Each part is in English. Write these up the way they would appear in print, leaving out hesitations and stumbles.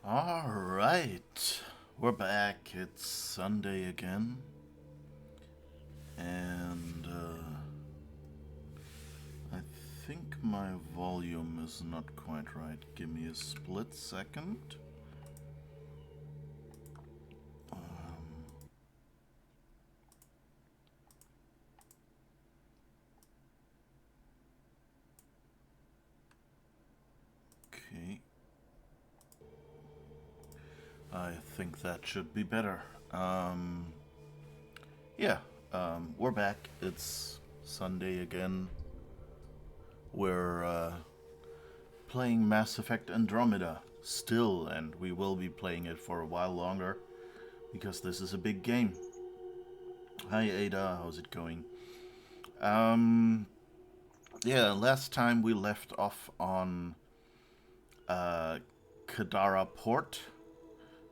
Alright, we're back. It's Sunday again. And I think my volume is not quite right. Give me a split second. Okay. I think that should be better. Yeah, we're back. It's Sunday again. We're playing Mass Effect Andromeda still, and we will be playing it for a while longer because this is a big game. Hi Ada, how's it going? Yeah, last time we left off on Kadara Port.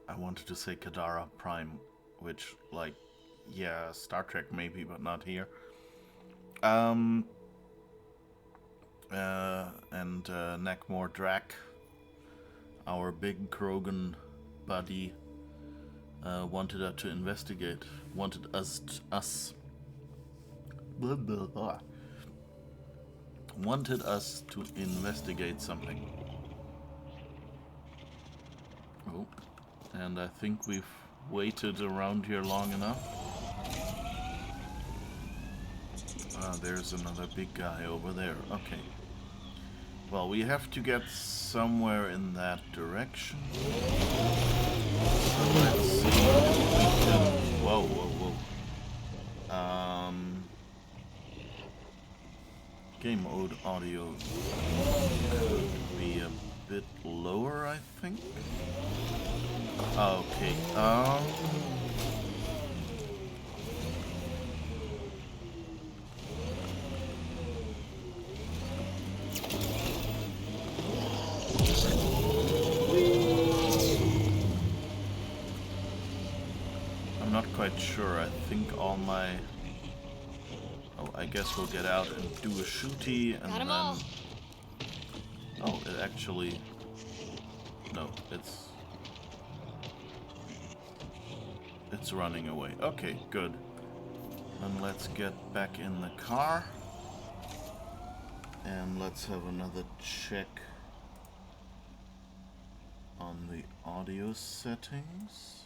I wanted to say Kadara Prime, which, like, yeah, Star Trek maybe, but not here. And Nakmor Drack, our big Krogan buddy, wanted us to investigate. Wanted us to investigate something. Oh, and I think we've waited around here long enough. Ah, there's another big guy over there. Okay. Well, we have to get somewhere in that direction. So let's see if we can... Whoa. Game mode audio could be a bit lower, I think. Okay, I'm not quite sure. I think all my... Oh, I guess we'll get out and do a shooty and then... All. Oh, it actually... No, it's running away. Okay, good. Then let's get back in the car. And let's have another check on the audio settings.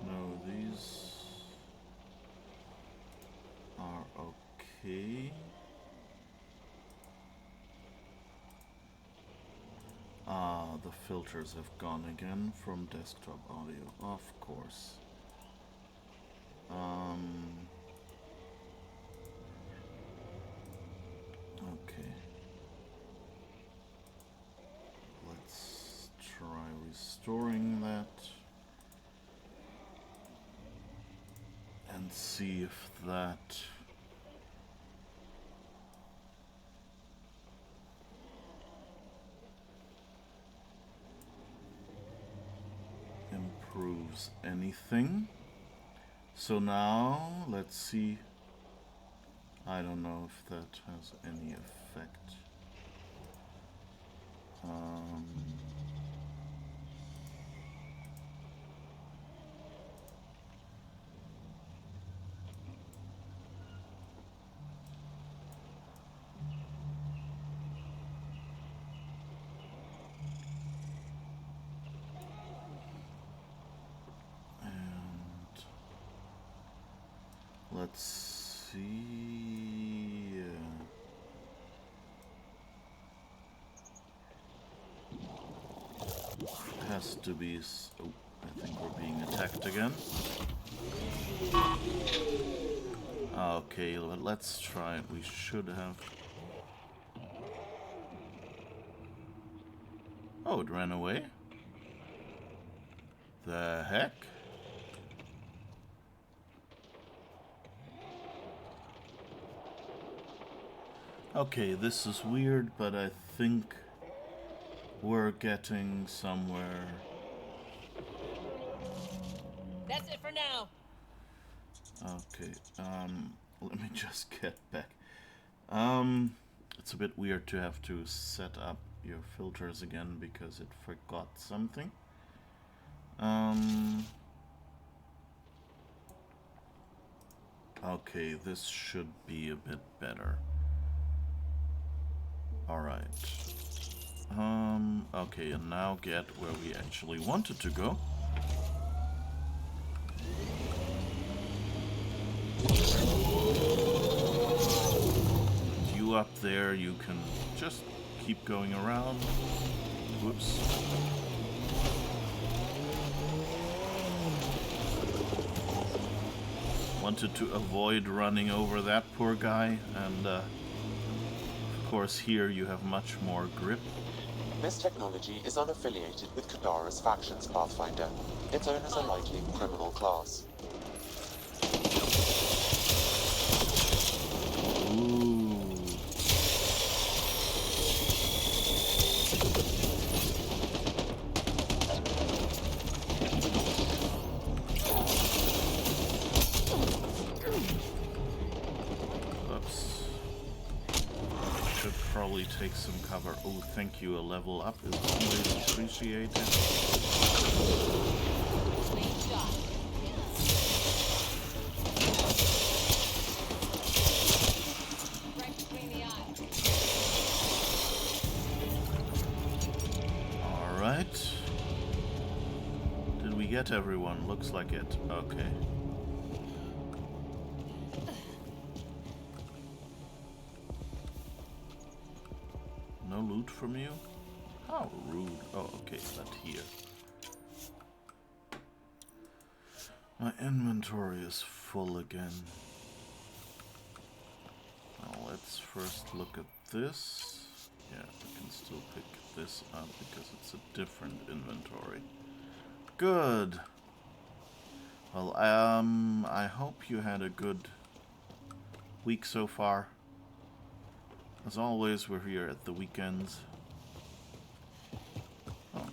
No, these are okay. Ah, the filters have gone again from desktop audio, of course. Okay. Let's try restoring that. And see if that... improves anything. So now, let's see. I don't know if that has any effect. Let's see. Has to be. Oh, I think we're being attacked again. Okay, let's try it. We should have. Oh, it ran away? The heck? Okay, this is weird, but I think we're getting somewhere. That's it for now. Okay, let me just get back. It's a bit weird to have to set up your filters again because it forgot something. Okay, this should be a bit better. Alright. Okay, and now get where we actually wanted to go. And you up there, you can just keep going around. Whoops. Wanted to avoid running over that poor guy, and of course here you have much more grip. This technology is unaffiliated with Kadara's factions, Pathfinder. Its owners are likely criminal class. Ooh. Oops. Should probably take some cover. Oh, thank you. A level up is always appreciated. Clean shot. Right between the eyes. Alright. Did we get everyone? Looks like it. Okay. No loot from you? How rude. Oh, okay, but here. My inventory is full again. Now let's first look at this. Yeah, we can still pick this up because it's a different inventory. Good. Well, I hope you had a good week so far. As always, we're here at the weekends. Oh.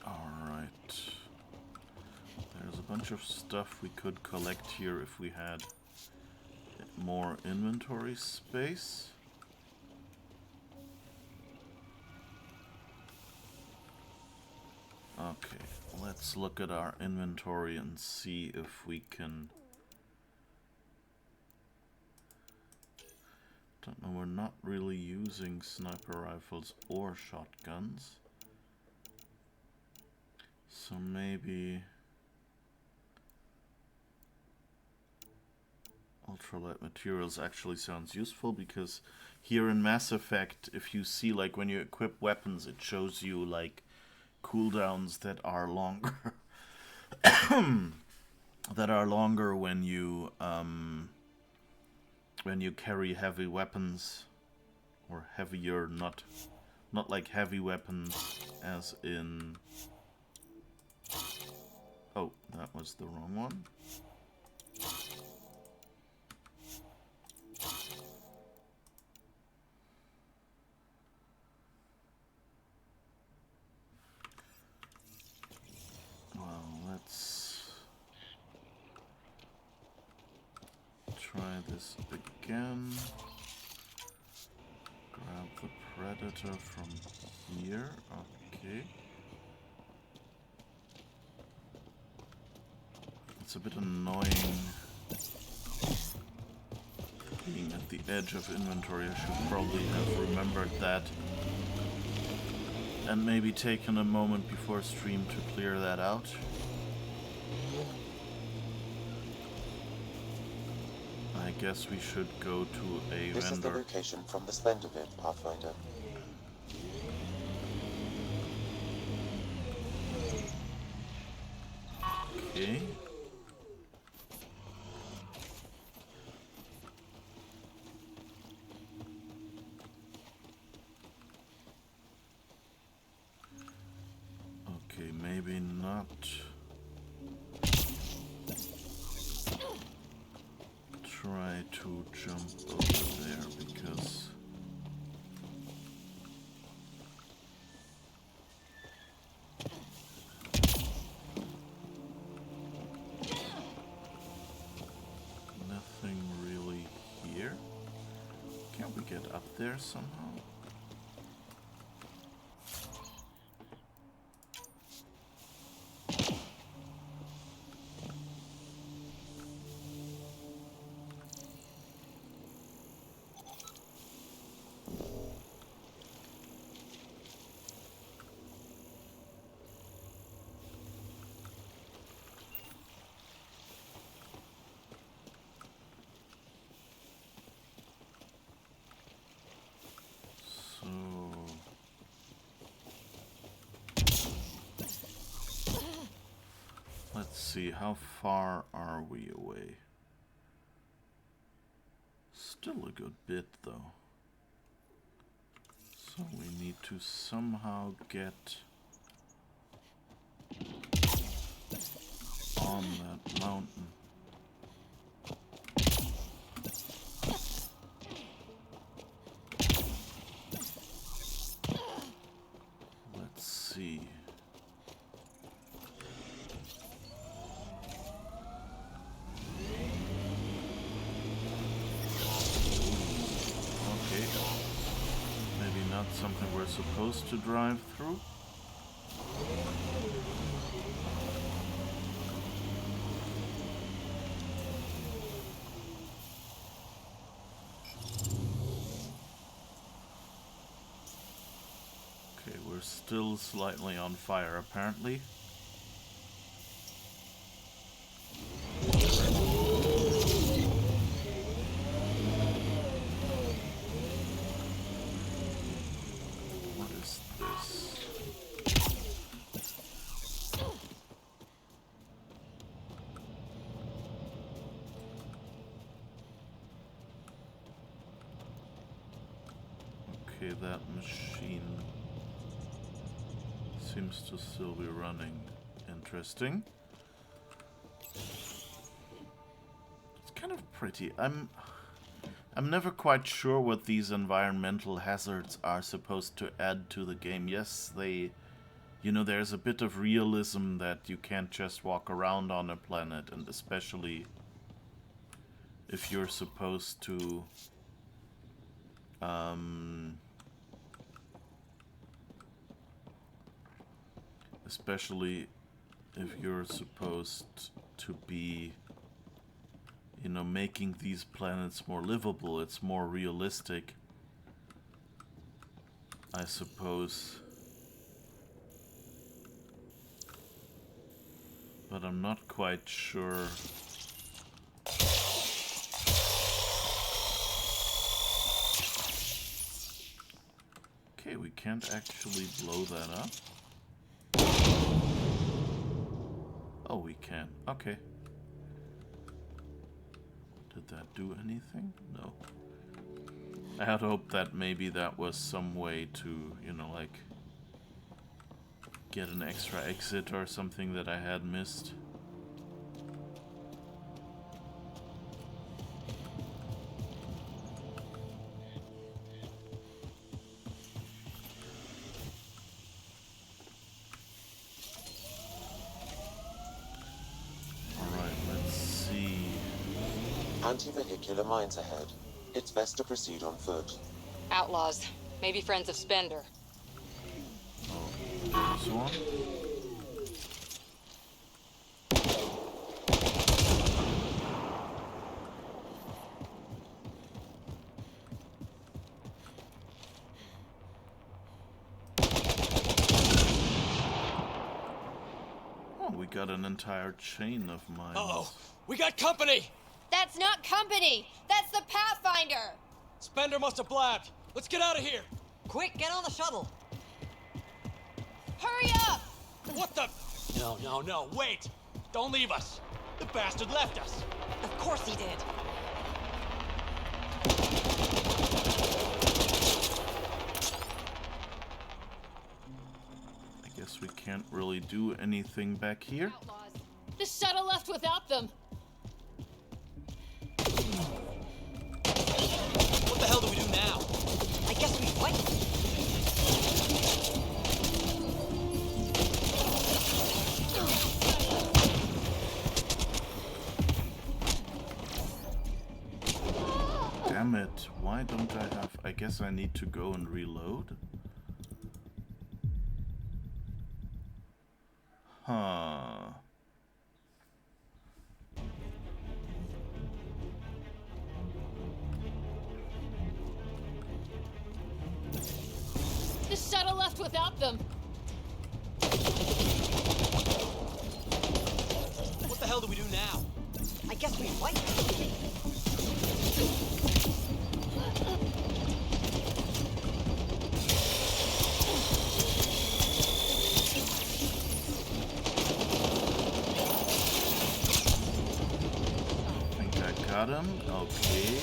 Alright. There's a bunch of stuff we could collect here if we had more inventory space. Okay, let's look at our inventory and see if we can... Don't know, we're not really using sniper rifles or shotguns. So maybe... ultralight materials actually sounds useful, because here in Mass Effect, if you see, like, when you equip weapons, it shows you, like, cooldowns that are longer. That are longer when you carry heavy weapons, or heavier, not like heavy weapons as in... Oh, that was the wrong one. Well, let's try this again. Grab the Predator from here. Okay. It's a bit annoying being at the edge of inventory. I should probably have remembered that. And maybe taken a moment before stream to clear that out. I guess we should go to a This is the vendor. location from the Splendor Vid, Pathfinder. Okay. Okay, maybe not. Try to jump over there because get up there somehow? Let's see, how far are we away? Still a good bit, though. So we need to somehow get on that mountain. Let's see. Not something we're supposed to drive through. Okay, we're still slightly on fire apparently. That machine seems to still be running. Interesting. It's kind of pretty. I'm never quite sure what these environmental hazards are supposed to add to the game. Yes, they, you know, there's a bit of realism that you can't just walk around on a planet, and especially if you're supposed to especially if you're supposed to be, you know, making these planets more livable. It's more realistic, I suppose. But I'm not quite sure. Okay, we can't actually blow that up. Oh, we can. Okay. Did that do anything? No. I had hoped that maybe that was some way to, you know, like, get an extra exit or something that I had missed. Anti-vehicular mines ahead. It's best to proceed on foot. Outlaws. Maybe friends of Spender. Oh, there's one. Oh, we got an entire chain of mines. Uh-oh! We got company! That's not company! That's the Pathfinder! Spender must have blabbed. Let's get out of here! Quick, get on the shuttle! Hurry up! What the? No, wait! Don't leave us! The bastard left us! Of course he did. I guess we can't really do anything back here. Outlaws. The shuttle left without them. What the hell do we do now? I guess we fight. Damn Damn it. Why don't I have... I guess I need to go and reload? Huh. The shuttle left without them. What the hell do we do now? I guess we fight. I think I got him. Okay.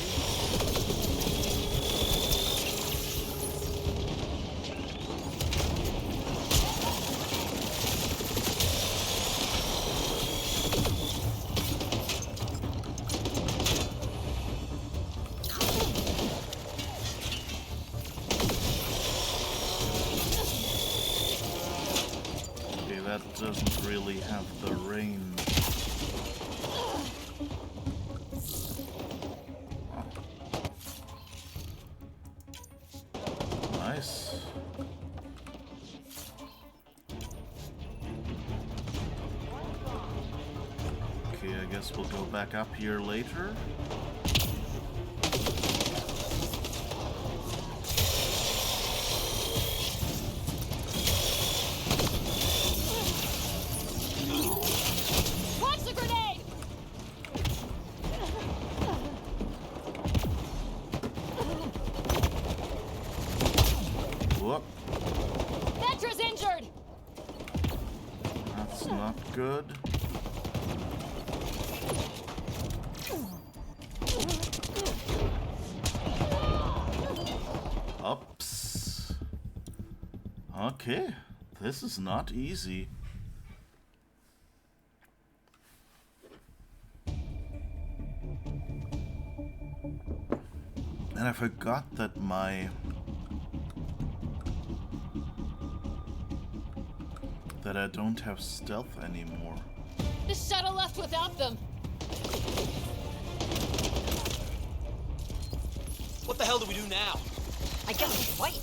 That doesn't really have the range. Nice. Okay, I guess we'll go back up here later. Good. Ups. Okay, this is not easy. And I forgot that that I don't have stealth anymore. The shuttle left without them. What the hell do we do now? I guess we fight.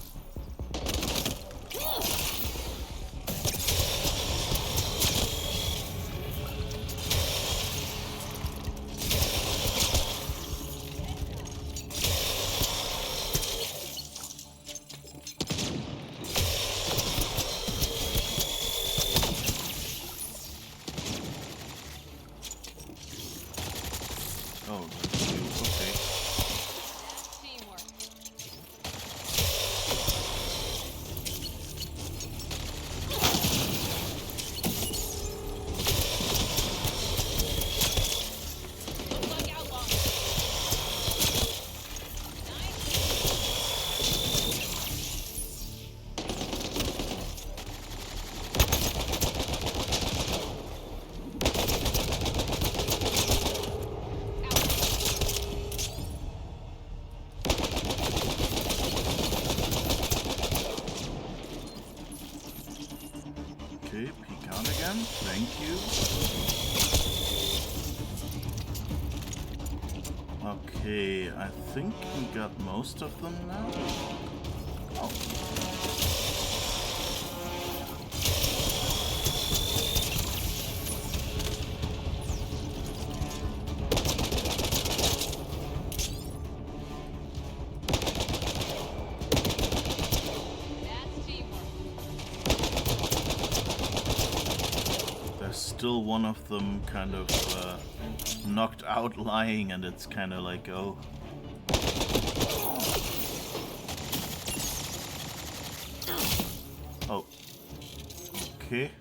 Okay, peek out again. Thank you. Okay, I think we got most of them now. Oh. Still one of them kind of knocked out lying, and it's kind of like, oh. Oh. Okay.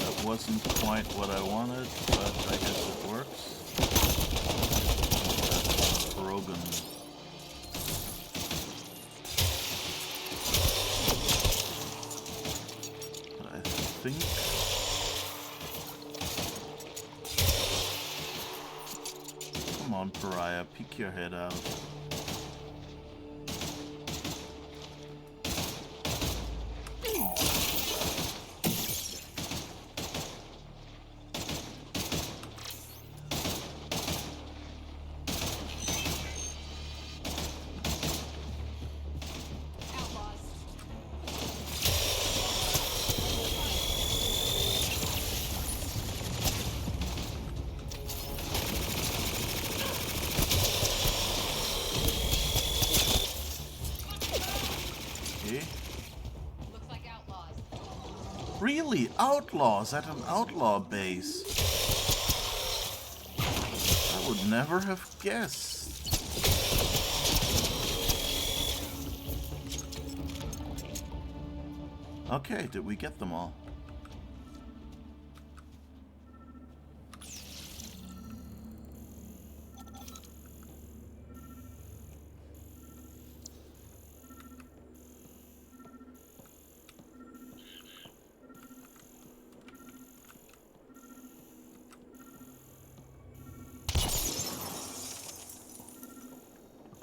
That wasn't quite what I wanted, but I guess it works. That's broken. But I think... Come on, Pariah, peek your head out. outlaws at an outlaw base. I would never have guessed. Okay, did we get them all?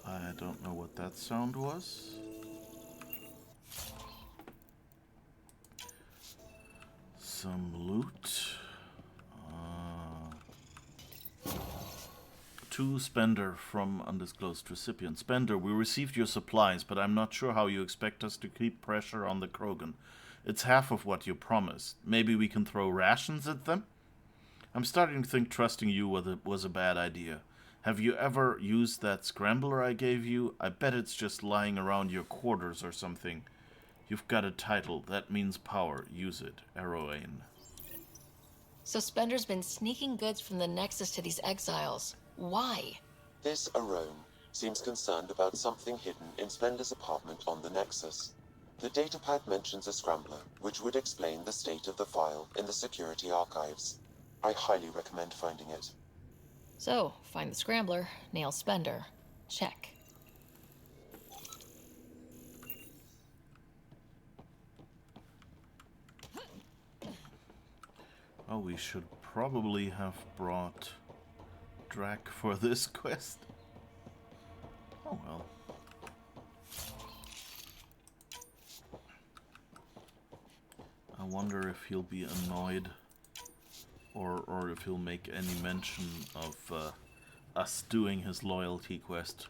I don't know what that sound was. Some loot. To Spender from undisclosed recipient. Spender, we received your supplies, but I'm not sure how you expect us to keep pressure on the Krogan. It's half of what you promised. Maybe we can throw rations at them? I'm starting to think trusting you was a bad idea. Have you ever used that scrambler I gave you? I bet it's just lying around your quarters or something. You've got a title. That means power. Use it. Eroane. So Spender's been sneaking goods from the Nexus to these exiles. Why? This Arome seems concerned about something hidden in Splender's apartment on the Nexus. The datapad mentions a scrambler, which would explain the state of the file in the security archives. I highly recommend finding it. So, find the scrambler, nail Spender. Check. Oh, we should probably have brought Drack for this quest. Oh well. I wonder if he'll be annoyed or if he'll make any mention of us doing his loyalty quest,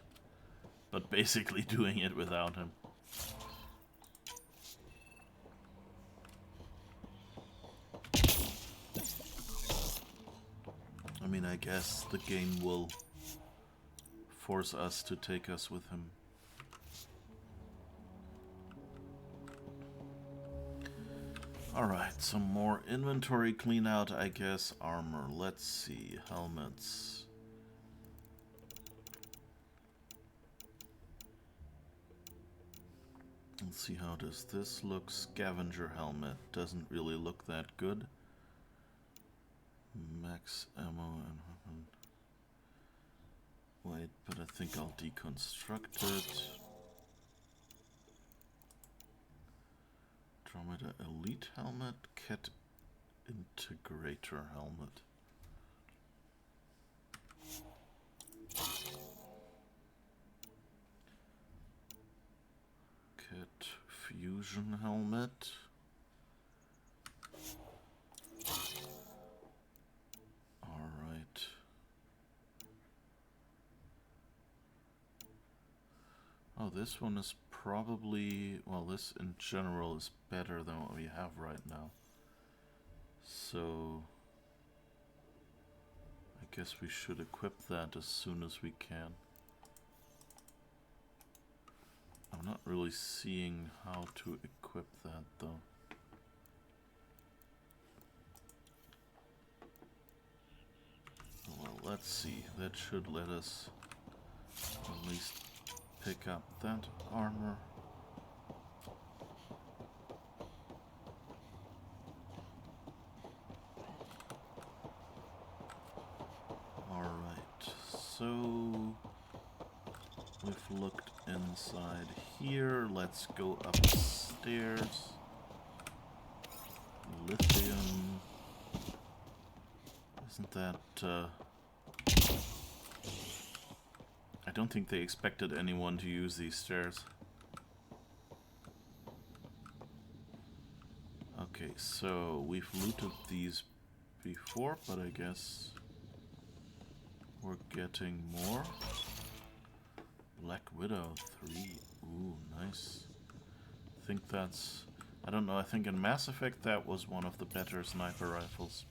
but basically doing it without him. I mean, I guess the game will force us to take us with him. Alright, some more inventory clean out, I guess. Armor, let's see. Helmets. Let's see, how does this look? Scavenger helmet. Doesn't really look that good. Max ammo and weapon. Wait, but I think I'll deconstruct it. Andromeda Elite helmet, Cat Integrator helmet. Cat Fusion helmet. Alright. Oh, this one is probably, well, this in general is better than what we have right now. So I guess we should equip that as soon as we can. I'm not really seeing how to equip that though. Well, let's see. That should let us at least pick up that armor. Alright, so we've looked inside here. Let's go upstairs. Lithium. Isn't that, I don't think they expected anyone to use these stairs. Okay, so we've looted these before, but I guess we're getting more. Black Widow 3. Ooh, nice. I think that's, I don't know, I think in Mass Effect that was one of the better sniper rifles.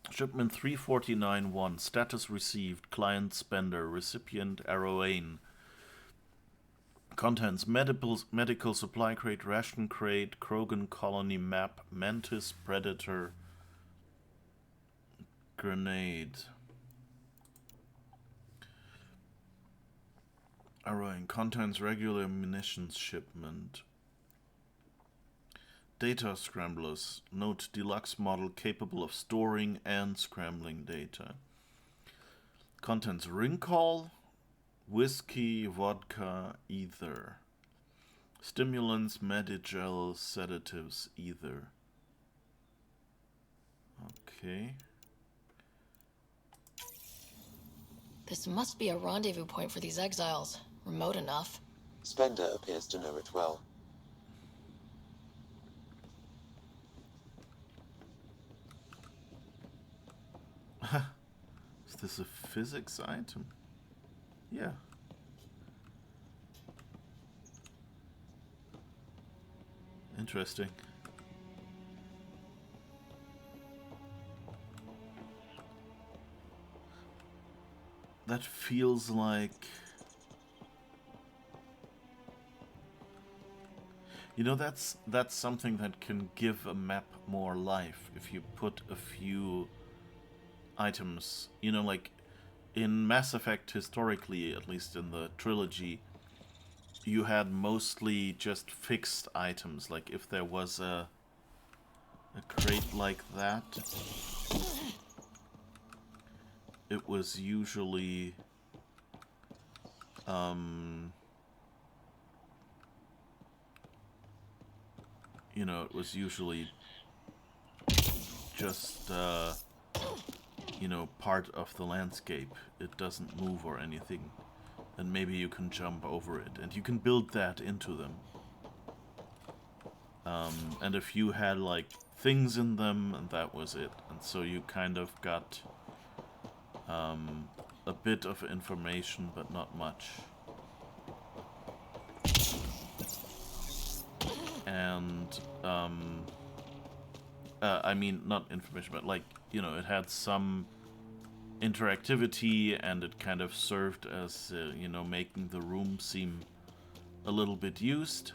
Shipment 349-1. Status received. Client Spender. Recipient Eroane. Contents: medical supply crate, ration crate, Krogan colony map, mantis, predator, grenade. Alright, contents: regular munitions shipment. Data scramblers. Note: deluxe model capable of storing and scrambling data. Contents: ring call, whiskey, vodka, ether. Stimulants, medigel, sedatives, ether. Okay. This must be a rendezvous point for these exiles. Remote enough. Spender appears to know it well. Is this a physics item? Yeah. Interesting. That feels like... You know, that's something that can give a map more life if you put a few items. You know, like in Mass Effect historically, at least in the trilogy, you had mostly just fixed items. Like if there was a crate like that, it was usually you know, it was usually just you know, part of the landscape. It doesn't move or anything, and maybe you can jump over it, and you can build that into them. And if you had like things in them, and that was it, and so you kind of got a bit of information, but not much. And I mean, not information, but like, you know, it had some interactivity, and it kind of served as you know, making the room seem a little bit used.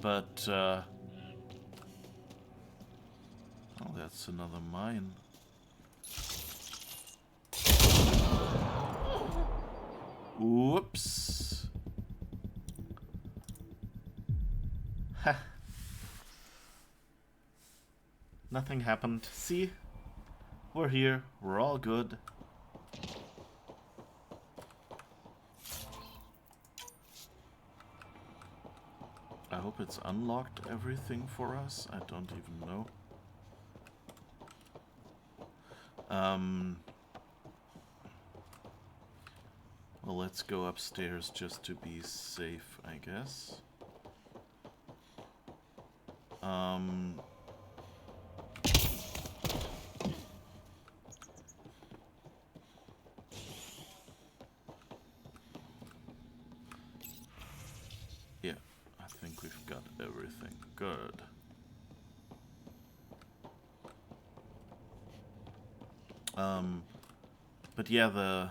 But oh, that's another mine. Whoops. Ha. Nothing happened. See? We're here. We're all good. I hope it's unlocked everything for us. I don't even know. Well, let's go upstairs just to be safe, I guess. Yeah, I think we've got everything. Good. But yeah,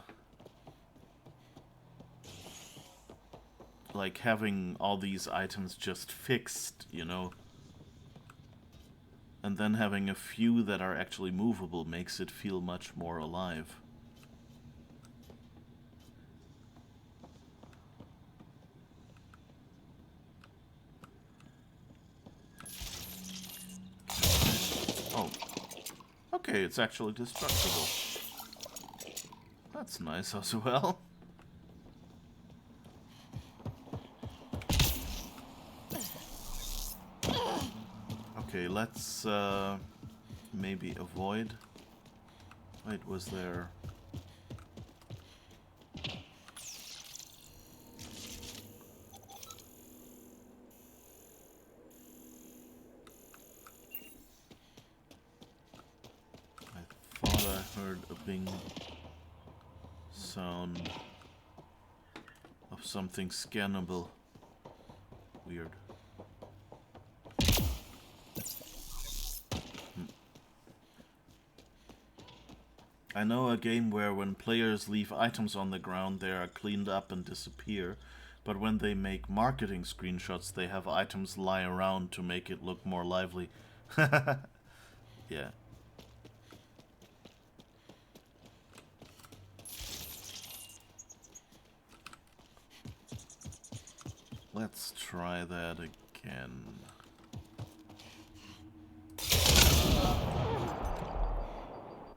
like having all these items just fixed, you know, and then having a few that are actually movable makes it feel much more alive. Oh. Okay, it's actually destructible. That's nice as well. Okay, let's maybe avoid. Wait, was there... I thought I heard a bing sound of something scannable. Weird. I know a game where when players leave items on the ground, they are cleaned up and disappear. But when they make marketing screenshots, they have items lie around to make it look more lively. Yeah. Let's try that again.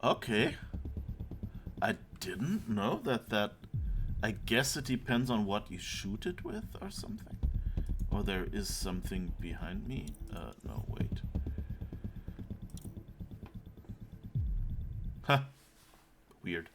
Okay. I didn't know that... I guess it depends on what you shoot it with or something. Or there is something behind me. No, wait. Huh. Weird.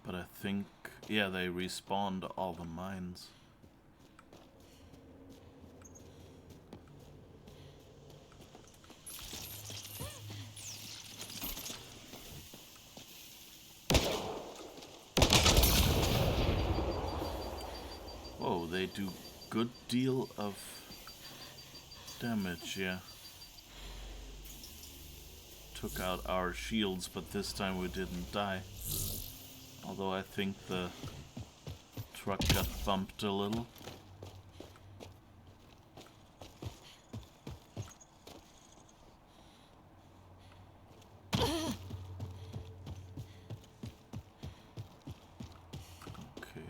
But I think, yeah, they respawned all the mines. Whoa, they do good deal of damage, yeah. Took out our shields, but this time we didn't die. Although I think the truck got bumped a little. Okay.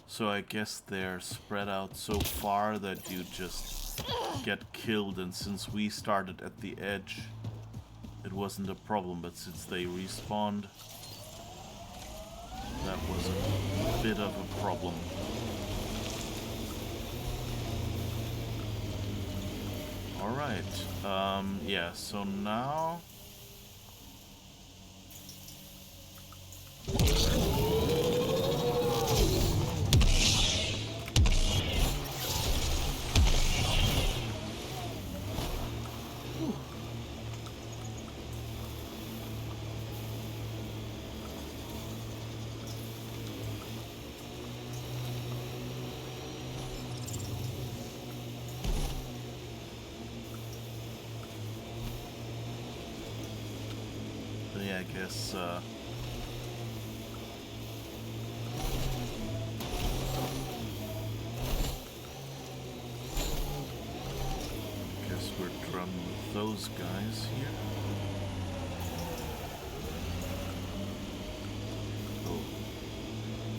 So I guess they're spread out so far that you just get killed, and since we started at the edge, it wasn't a problem, but since they respawned, that was a bit of a problem. Alright, yeah, so now... yeah, I guess, we're done with those guys here. Oh.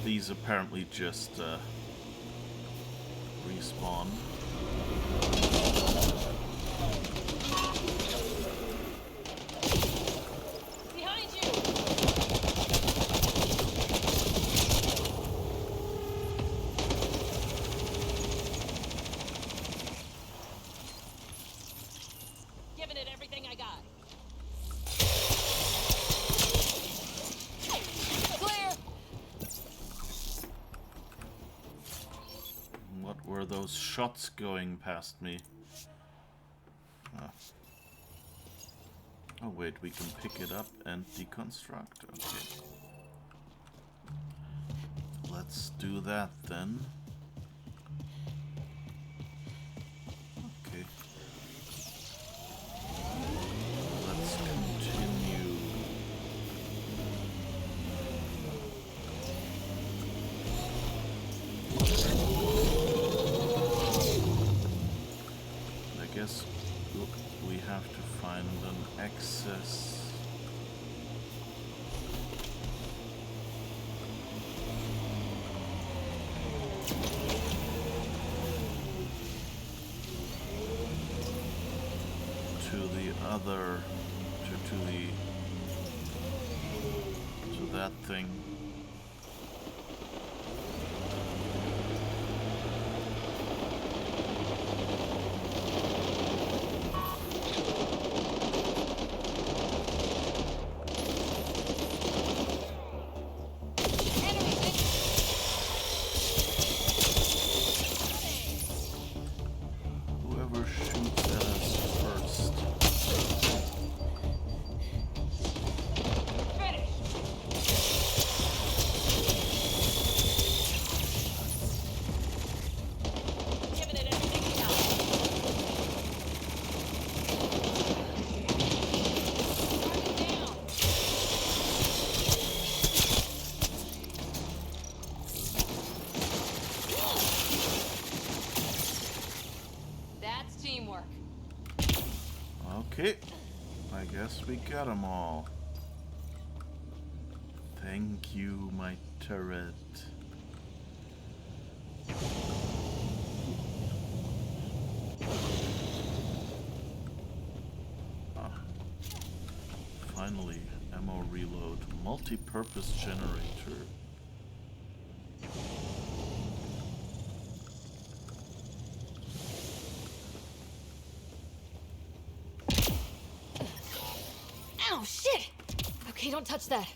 These apparently just, respawn. Those shots going past me. Ah. Oh wait, we can pick it up and deconstruct. Okay. Let's do that then. Okay. Let's continue. I guess we have to find an access. To the other, to that thing. Okay, I guess we got them all. Thank you, my turret. Finally, ammo reload, multi-purpose generator. Ow, shit! Okay, don't touch that.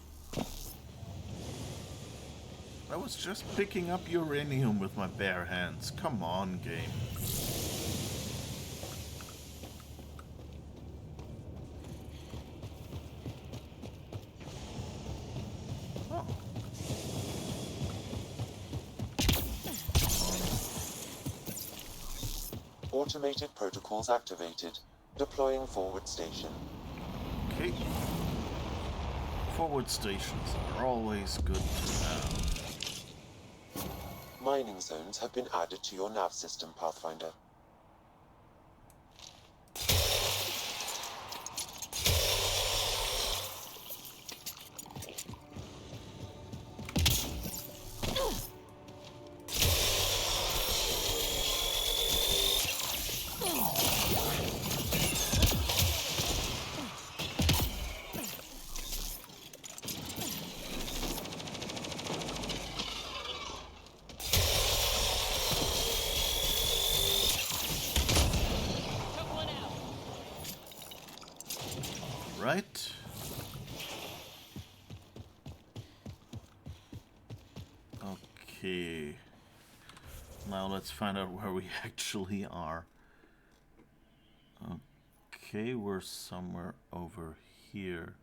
I was just picking up uranium with my bare hands. Come on, game. Oh. Automated protocols activated. Deploying forward station. Okay. Forward stations are always good to have. Mining zones have been added to your nav system, Pathfinder. Right? Okay. Now let's find out where we actually are. Okay, we're somewhere over here.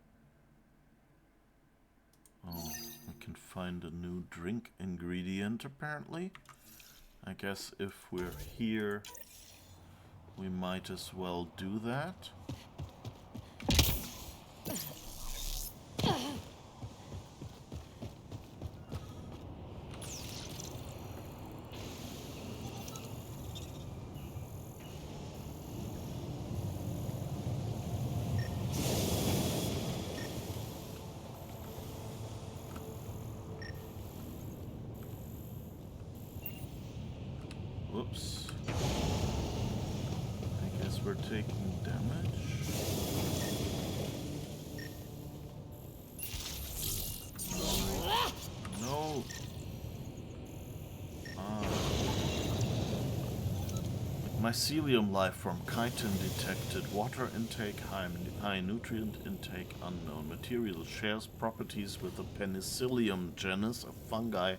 Oh, we can find a new drink ingredient apparently. I guess if we're here, we might as well do that. Whoops. I guess we're taking damage. No. Mycelium life form chitin detected. Water intake high nutrient intake unknown. Material shares properties with the Penicillium genus of fungi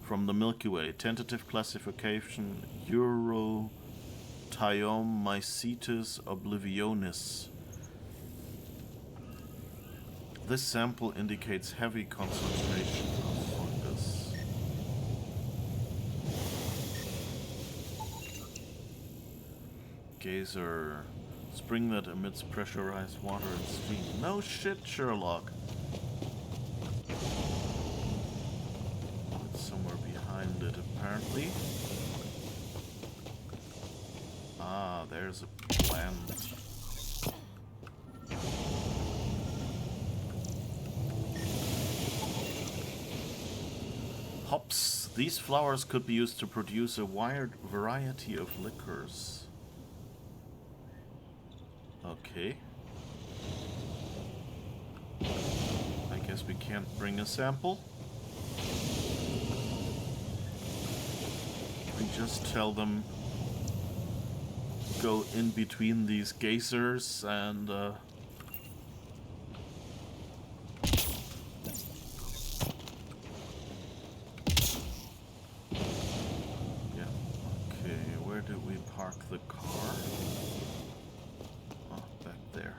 from the Milky Way. Tentative classification Urothiomycetes oblivionis. This sample indicates heavy concentration of fungus. Geyser. Spring that emits pressurized water and steam. No shit, Sherlock. It's somewhere behind it, apparently. Ah, there's a plant. Hops. These flowers could be used to produce a wide variety of liquors. Okay. I guess we can't bring a sample. We just tell them go in between these geysers and yeah. Okay, where did we park the car? Back there.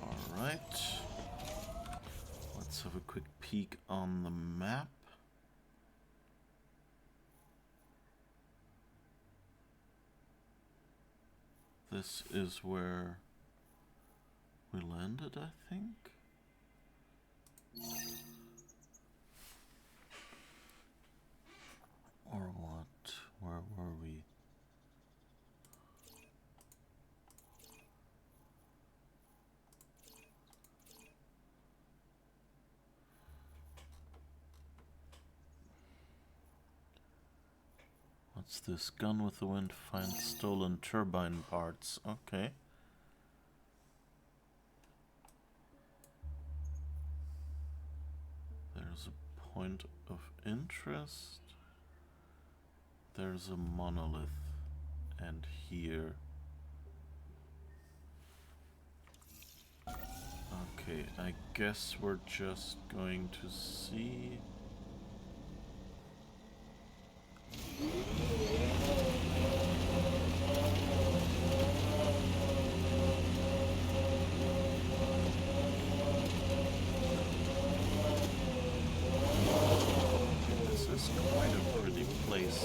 Alright. Let's have a quick peek on the map. This is where we landed, I think. Or what? Where were we? What's this? Gun with the wind, find stolen turbine parts. Okay. There's a point of interest. There's a monolith. And here. Okay, I guess we're just going to see. This is quite a pretty place.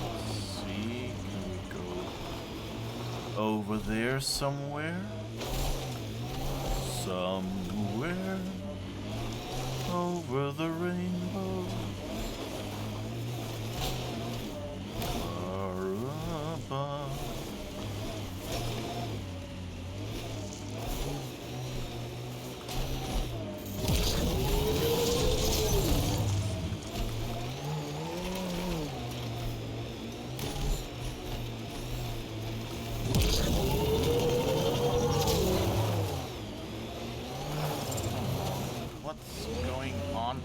Let's see, can we go over there somewhere? Somewhere over the rainbow. Far above. What's going on?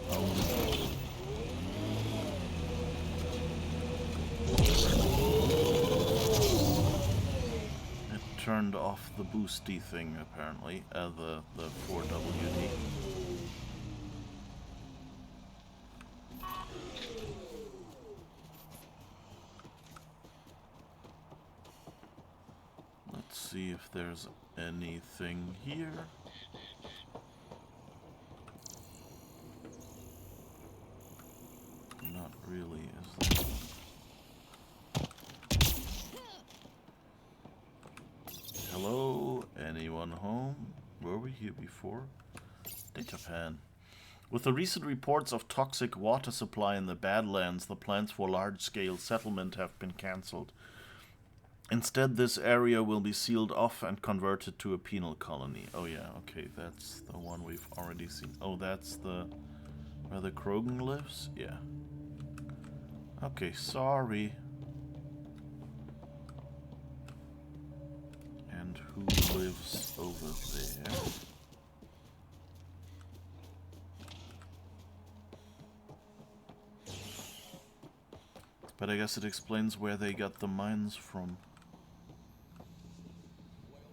It turned off the boosty thing apparently, the 4WD. Let's see if there's anything here. Not really, is there? Hello? Anyone home? Were we here before? Datapan. With the recent reports of toxic water supply in the Badlands, the plans for large-scale settlement have been cancelled. Instead, this area will be sealed off and converted to a penal colony. Oh yeah, okay, that's the one we've already seen. Oh, that's the... where the Krogan lives? Yeah. Okay, sorry. And who lives over there? But I guess it explains where they got the mines from.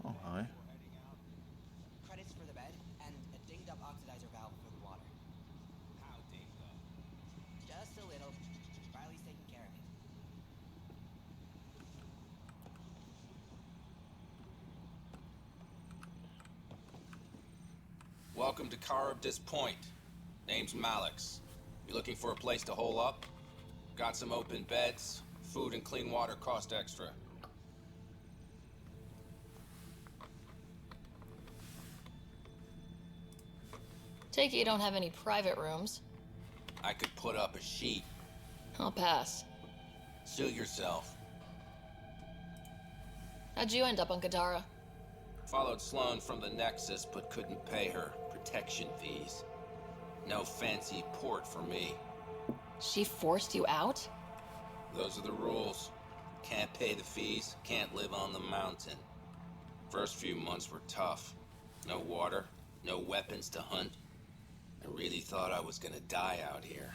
Oh, hi. Credits for the bed and a dinged up oxidizer valve for the water. How dinged up? Just a little. Riley's taking care of it. Welcome to Charybdis Point. Name's Malix. You looking for a place to hole up? Got some open beds. Food and clean water cost extra. Take it you don't have any private rooms. I could put up a sheet. I'll pass. Suit yourself. How'd you end up on Kadara? Followed Sloan from the Nexus, but couldn't pay her protection fees. No fancy port for me. She forced you out? Those are the rules. Can't pay the fees, can't live on the mountain. First few months were tough. No water, no weapons to hunt. I really thought I was gonna die out here.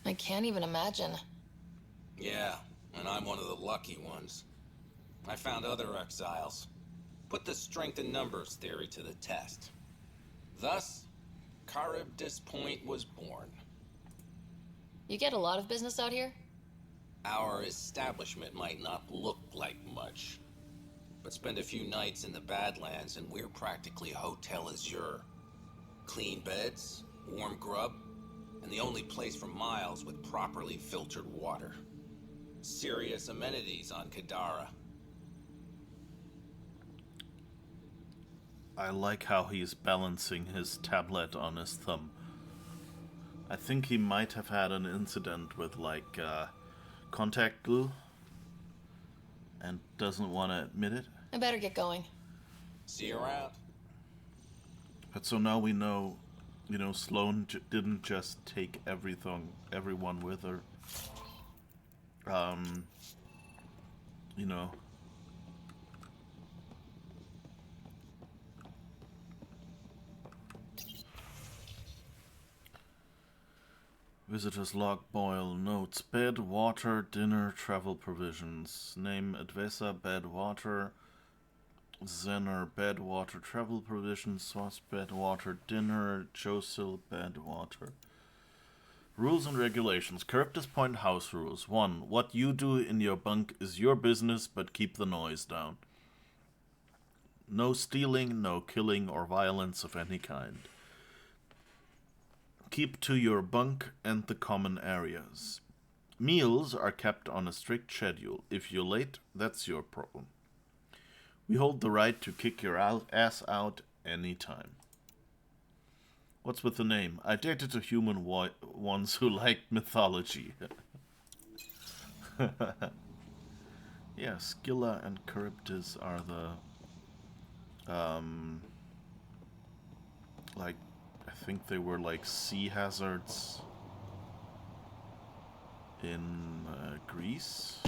I can't even imagine. Yeah, and I'm one of the lucky ones. I found other exiles. Put the strength in numbers theory to the test. Thus, Charybdis Point was born. You get a lot of business out here? Our establishment might not look like much, but spend a few nights in the Badlands and we're practically Hotel Azure. Clean beds, warm grub, and the only place for miles with properly filtered water. Serious amenities on Kadara. I like how he's balancing his tablet on his thumb. I think he might have had an incident with, like, contact glue and doesn't want to admit it. I better get going. See you around. But so now we know You know, Sloane didn't just take everyone with her. You know. Visitors log Boyle notes: bed, water, dinner, travel provisions. Name Advesa, bed, water. Zener, bed, water, travel provisions. Sauce, bed, water, dinner. Josil, bed, water. Rules and regulations. Characters Point house rules. 1. What you do in your bunk is your business, but keep the noise down. No stealing, no killing, or violence of any kind. Keep to your bunk and the common areas. Meals are kept on a strict schedule. If you're late, that's your problem. We hold the right to kick your ass out anytime. What's with the name? I dated a human once who liked mythology. Yeah, Scylla and Charybdis are the... like, I think they were like sea hazards in Greece,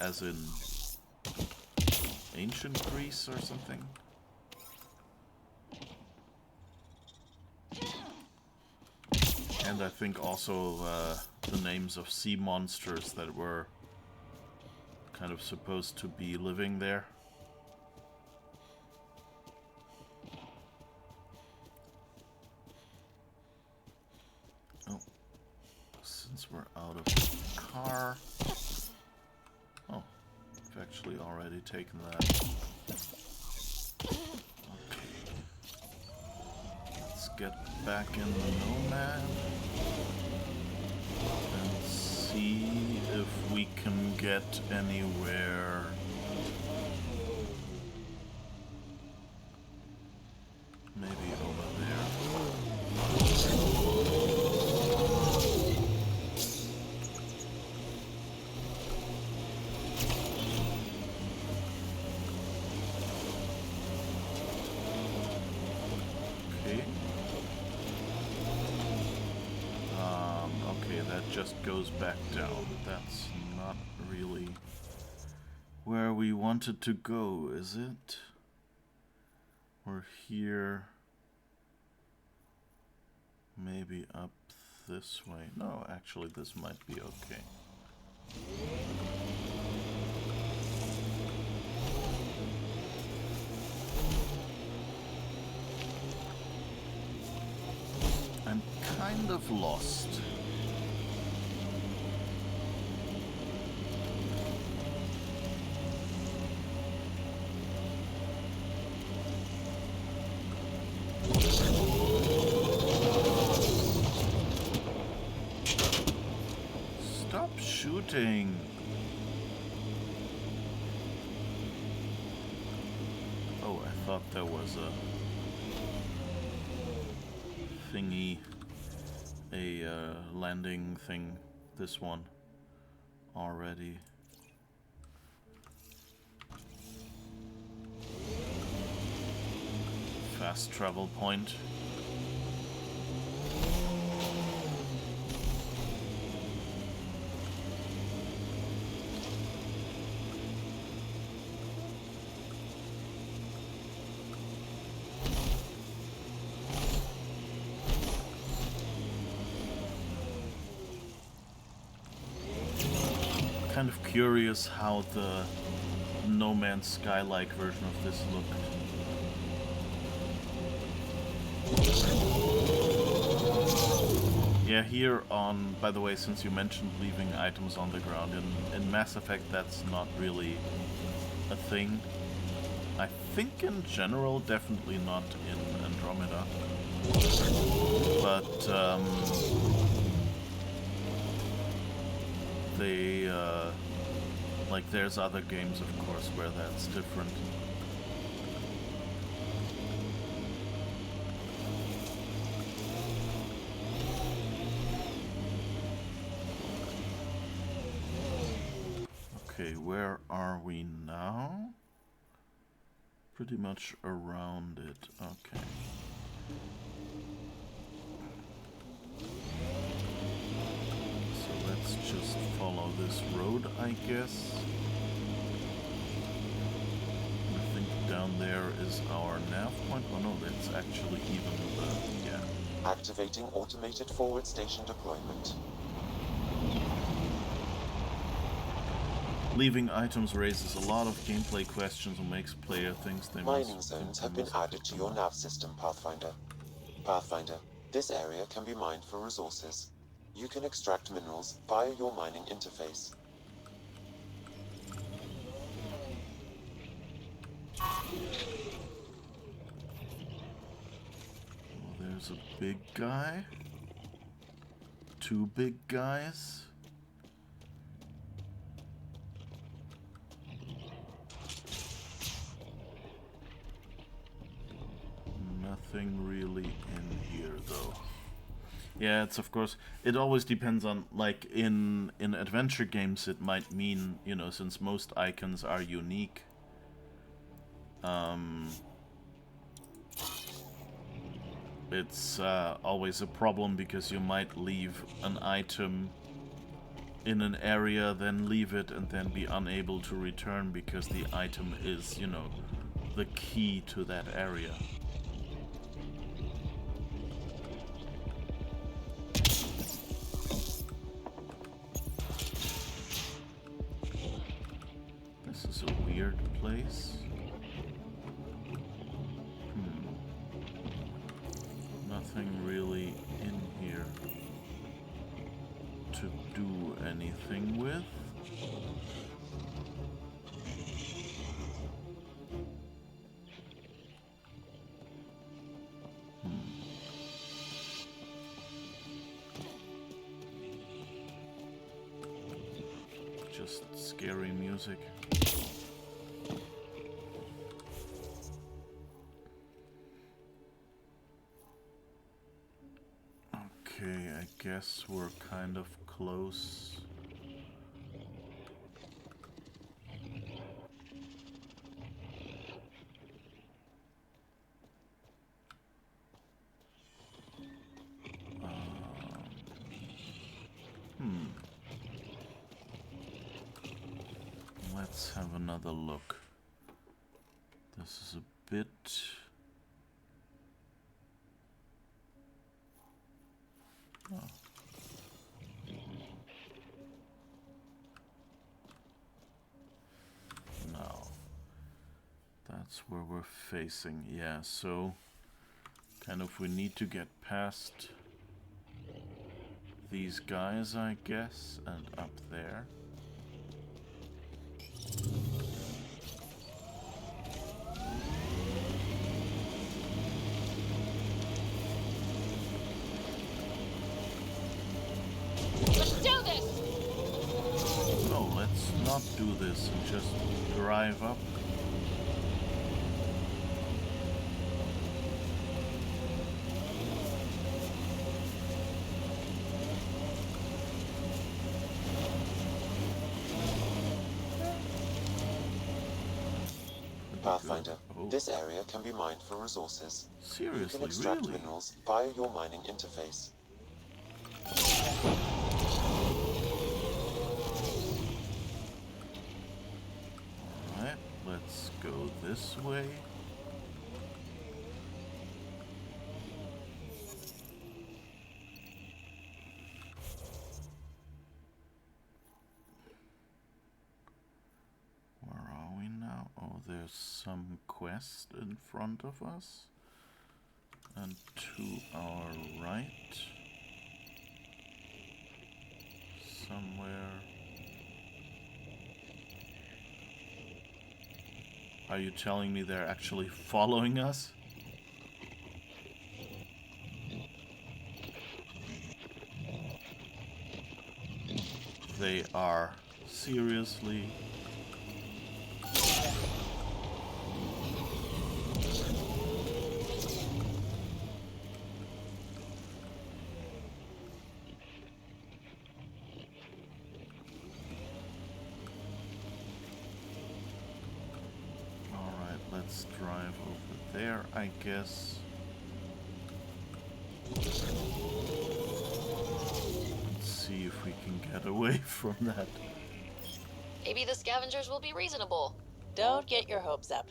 as in ancient Greece or something. And I think also the names of sea monsters that were kind of supposed to be living there. Oh, since we're out of the car... Oh, I've actually already taken that. Get back in the Nomad and see if we can get anywhere. Maybe over there. Just goes back down. That's not really where we wanted to go, is it? We're here. Maybe up this way. No, actually this might be okay. I'm kind of lost. Shooting. Oh, I thought there was a thingy, a landing thing. This one already. Fast travel point. Kind of curious how the No Man's Sky-like version of this looked. Yeah, here on, by the way, since you mentioned leaving items on the ground, in Mass Effect that's not really a thing. I think in general, definitely not in Andromeda. But, they, like, there's other games, of course, where that's different. Okay, where are we now? Pretty much around it, okay. let's just follow this road, I guess. I think down there is our nav point. Oh no, that's actually even the... yeah. Activating automated forward station deployment. Leaving items raises a lot of gameplay questions and makes player think they Mining zones have been added to your nav system, Pathfinder. Pathfinder, this area can be mined for resources. You can extract minerals via your mining interface. Well, there's a big guy. Two big guys. Nothing really in here, though. Yeah, it's of course, it always depends on, like, in adventure games it might mean, you know, since most icons are unique, it's always a problem because you might leave an item in an area, then leave it, and then be unable to return because the item is, you know, the key to that area. This is a weird place. Nothing really in here to do anything with. Just scary music. Okay, I guess we're kind of close. Let's have another look. This is a bit... oh. No. That's where we're facing. Yeah, so kind of we need to get past these guys, I guess, and up there. No, let's not do this and just drive up. Pathfinder, Oh. this area can be mined for resources. You Seriously, can extract really? minerals via your mining interface. Alright, let's go this way. Where are we now? Oh, there's some quest in front of us. And to our right. Somewhere. Are you telling me they're actually following us? They are. Seriously? Let's drive over there, I guess. Let's see if we can get away from that. Maybe the scavengers will be reasonable. Don't get your hopes up.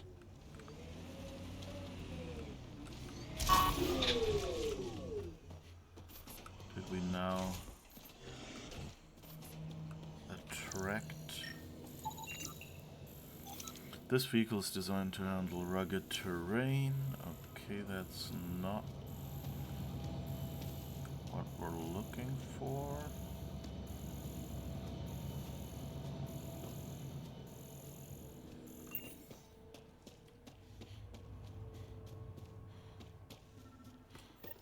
Did we now attract? This vehicle is designed to handle rugged terrain. Okay, that's not what we're looking for.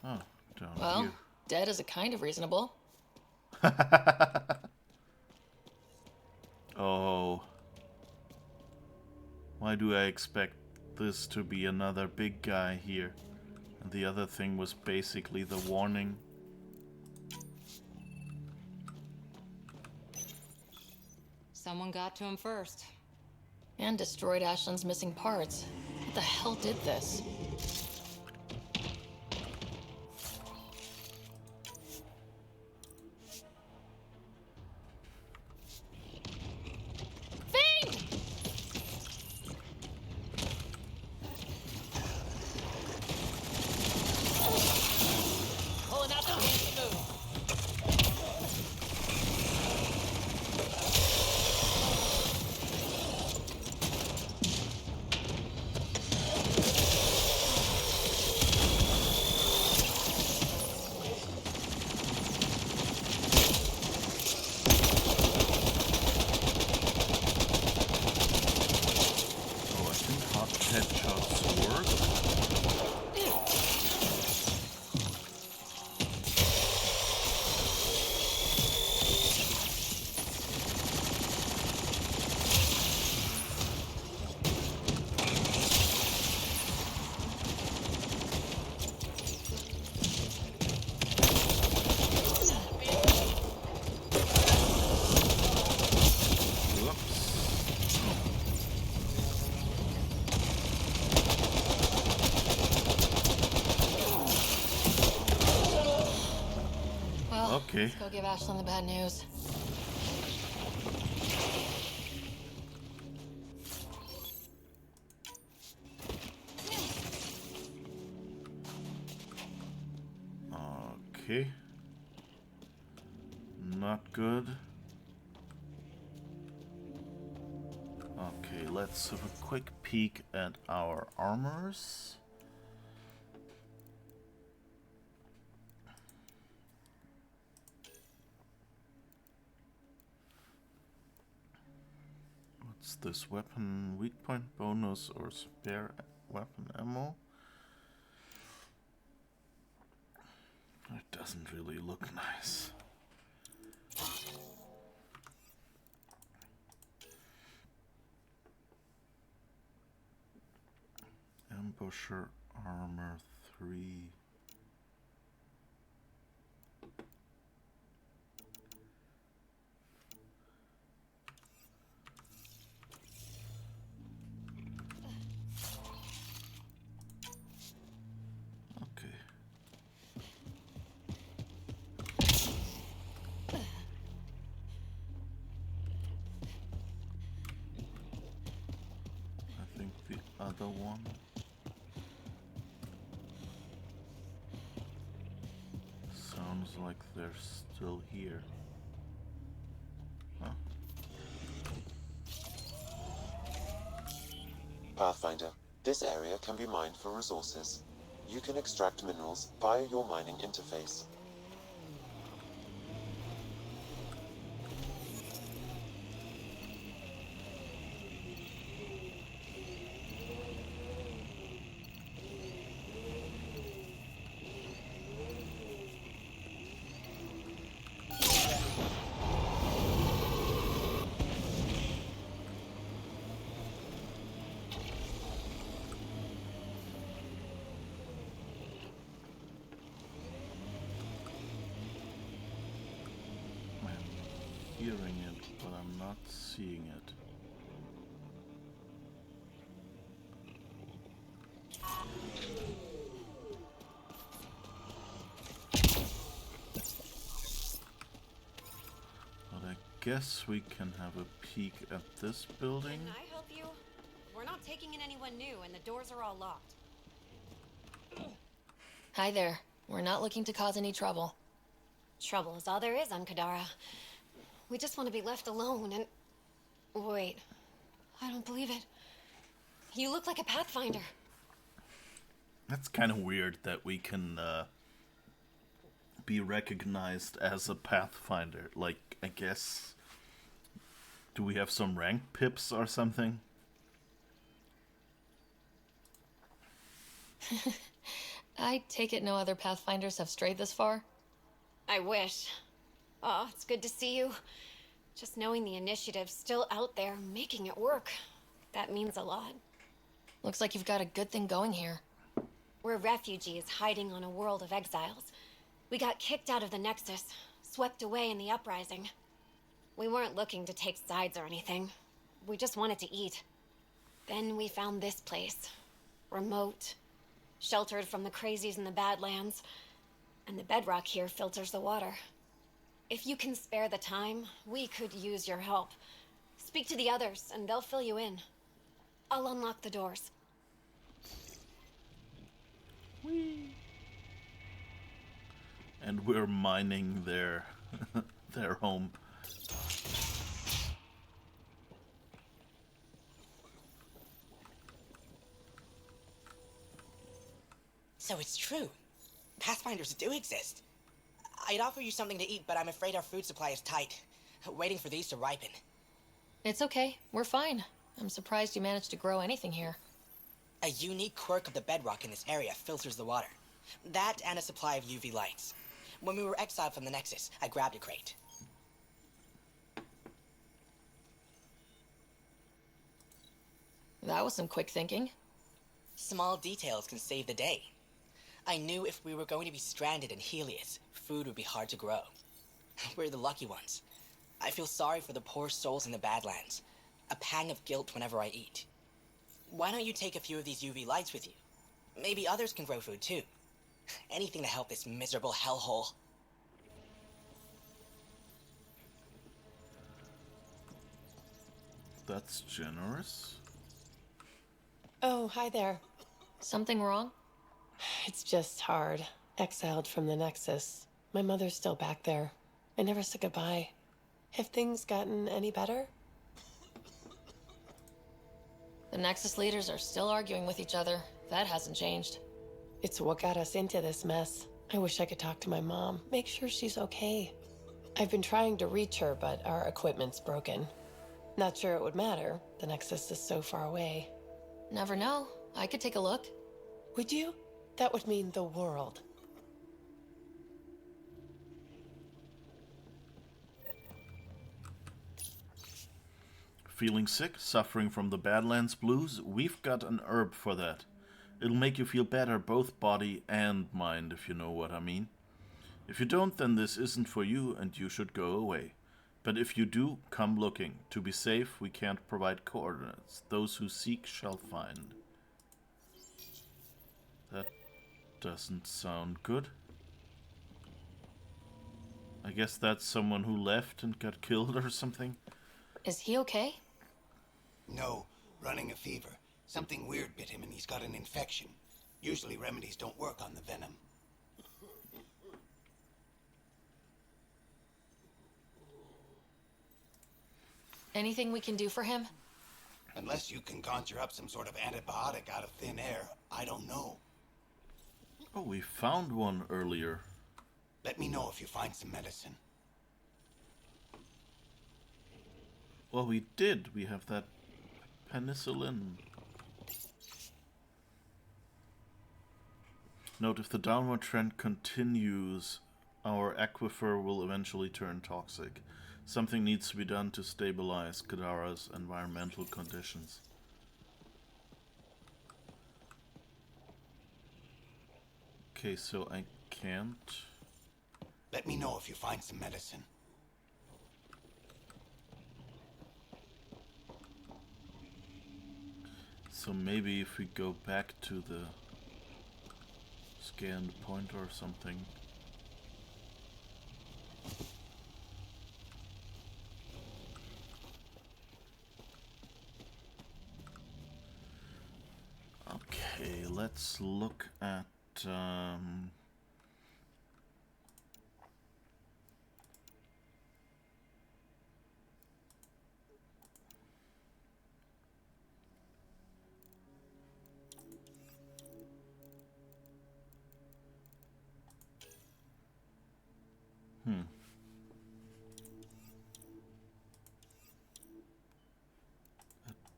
Oh, down Well, here. dead is a kind of reasonable. Oh. Why do I expect this to be another big guy here? And the other thing was basically the warning. Someone got to him first. And destroyed Ashland's missing parts. What the hell did this? Pulling out the fancy move. Oh, I think hot headshots work. Whoops. Well, Okay. let's go give Ashland the bad news. Okay. Not good. Okay, let's have a quick peek at our armors. What's this? Weapon weak point bonus or spare weapon ammo? It doesn't really look nice. Ambusher armor 3. Okay. I think the other one. Sounds like they're still here. Huh? Pathfinder, this area can be mined for resources. You can extract minerals via your mining interface. I'm hearing it, but I'm not seeing it. guess we can have a peek at this building. Can I help you? We're not taking in anyone new, and the doors are all locked. Hi there. We're not looking to cause any trouble. Trouble is all there is on Kadara. We just want to be left alone and... Wait. I don't believe it. You look like a Pathfinder. That's kind of weird that we can be recognized as a Pathfinder. Like, I guess... Do we have some rank pips or something? I take it no other Pathfinders have strayed this far? I wish. Oh, it's good to see you. Just knowing the initiative's still out there, making it work. That means a lot. Looks like you've got a good thing going here. We're refugees hiding on a world of exiles. We got kicked out of the Nexus, swept away in the uprising. We weren't looking to take sides or anything. We just wanted to eat. Then we found this place. Remote. Sheltered from the crazies in the Badlands. And the bedrock here filters the water. If you can spare the time, we could use your help. Speak to the others, and they'll fill you in. I'll unlock the doors. Whee! And we're mining their their home. So it's true. Pathfinders do exist. I'd offer you something to eat, but I'm afraid our food supply is tight. Waiting for these to ripen. It's okay. We're fine. I'm surprised you managed to grow anything here. A unique quirk of the bedrock in this area filters the water. That and a supply of UV lights. When we were exiled from the Nexus, I grabbed a crate. That was some quick thinking. Small details can save the day. I knew if we were going to be stranded in Helios, food would be hard to grow. We're the lucky ones. I feel sorry for the poor souls in the Badlands. A pang of guilt whenever I eat. Why don't you take a few of these UV lights with you? Maybe others can grow food too. Anything to help this miserable hellhole. That's generous. Oh, hi there. Something wrong? It's just hard. Exiled from the Nexus. My mother's still back there. I never said goodbye. Have things gotten any better? The Nexus leaders are still arguing with each other. That hasn't changed. It's what got us into this mess. I wish I could talk to my mom, make sure she's okay. I've been trying to reach her, but our equipment's broken. Not sure it would matter. The Nexus is so far away. Never know. I could take a look. Would you? That would mean the world. Feeling sick, suffering from the Badlands blues? We've got an herb for that. It'll make you feel better, both body and mind, if you know what I mean. If you don't, then this isn't for you and you should go away. But if you do, come looking. To be safe, we can't provide coordinates. Those who seek shall find. That doesn't sound good. I guess that's someone who left and got killed or something. Is he okay? No, running a fever. Something weird bit him and he's got an infection. Usually remedies don't work on the venom. Anything we can do for him? Unless you can conjure up some sort of antibiotic out of thin air, I don't know. Oh, we found one earlier. Let me know if you find some medicine. Well, we did. We have that penicillin. Note, if the downward trend continues, our aquifer will eventually turn toxic. Something needs to be done to stabilize Kadara's environmental conditions. Okay, so I can't... Let me know if you find some medicine. So maybe if we go back to the scanned point or something. let's look at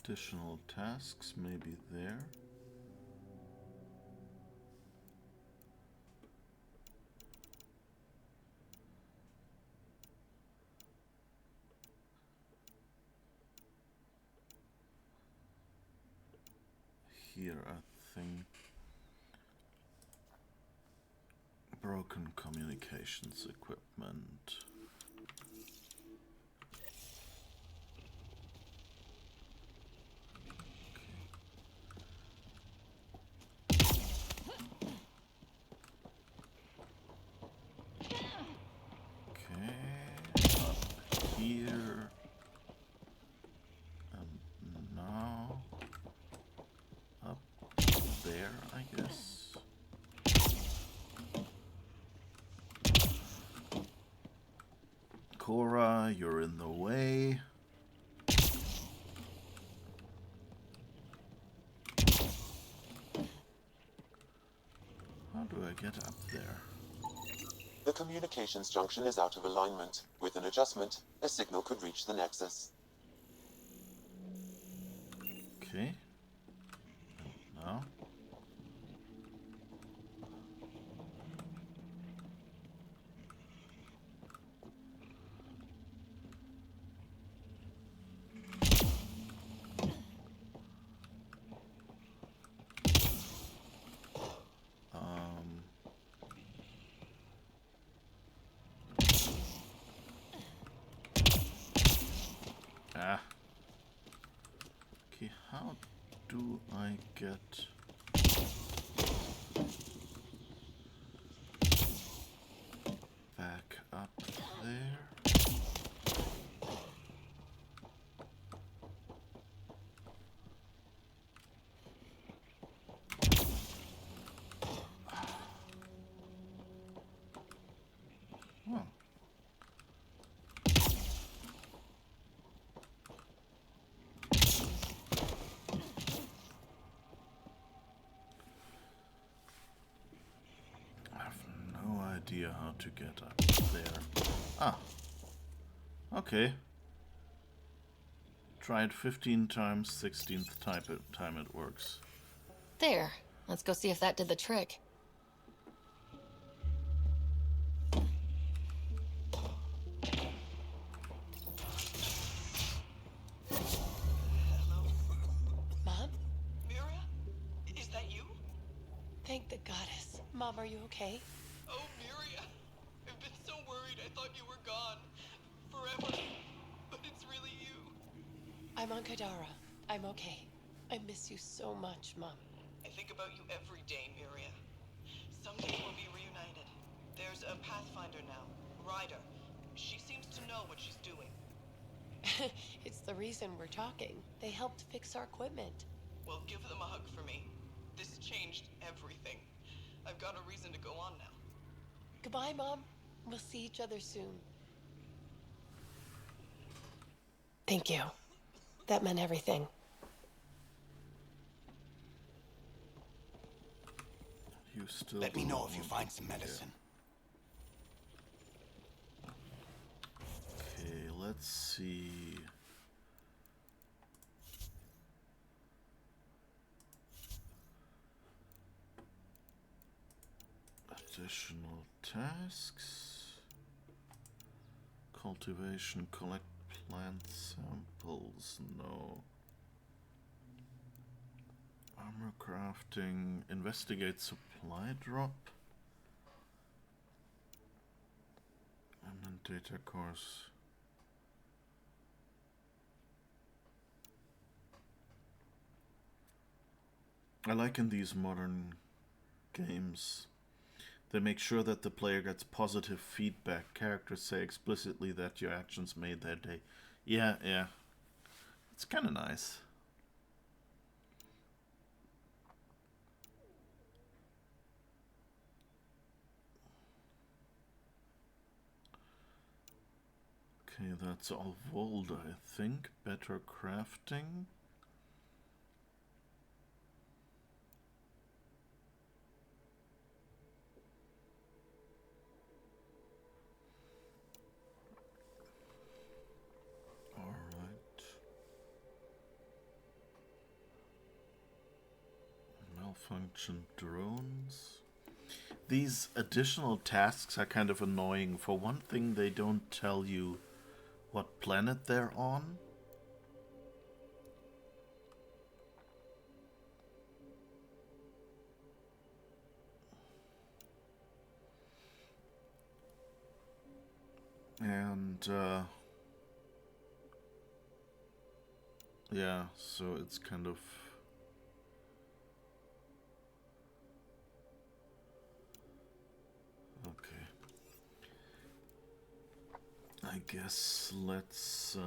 additional tasks, maybe there. Here, I think. Broken communications equipment. Here and now up there, I guess. Cora, you're in the way. How do I get up there? The communications junction is out of alignment. With an adjustment, a signal could reach the Nexus. Okay. And now? Okay, how do I get back up there? Oh. Idea how to get up there. Ah. Okay. Try it 15 times, 16th time it works. There. Let's go see if that did the trick. Mom? Miria? Is that you? Thank the goddess. Mom, are you okay? Oh, Miria. I've been so worried I thought you were gone. Forever. But it's really you. I'm on Kadara. I'm okay. I miss you so much, Mom. I think about you every day, Miria. Someday we'll be reunited. There's a Pathfinder now, Ryder. She seems to know what she's doing. It's the reason we're talking. They helped fix our equipment. Well, give them a hug for me. This changed everything. I've got a reason to go on now. Goodbye, Mom. We'll see each other soon. Thank you. That meant everything. You still Let me know if you find some medicine. Okay, let's see. Additional tasks. Cultivation, collect plant samples, no. Armor crafting, investigate supply drop. And then data course. I like in these modern games, they make sure that the player gets positive feedback. Characters say explicitly that your actions made their day. Yeah. It's kind of nice. Okay, that's all Vold, I think. Better crafting. Alright. Malfunction drones. These additional tasks are kind of annoying. For one thing, they don't tell you what planet they're on. And yeah, so it's kind of okay. I guess let's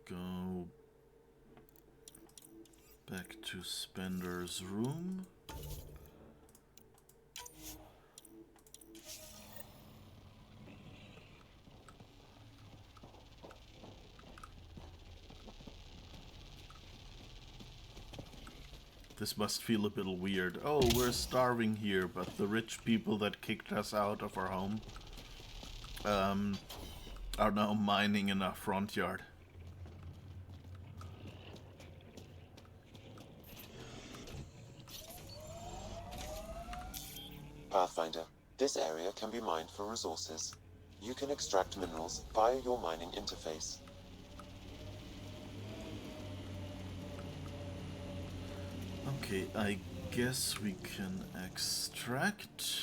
go back to Spender's room. This must feel a bit weird. Oh, we're starving here, but the rich people that kicked us out of our home are now mining in our front yard. Pathfinder, this area can be mined for resources. You can extract minerals via your mining interface. Okay, I guess we can extract.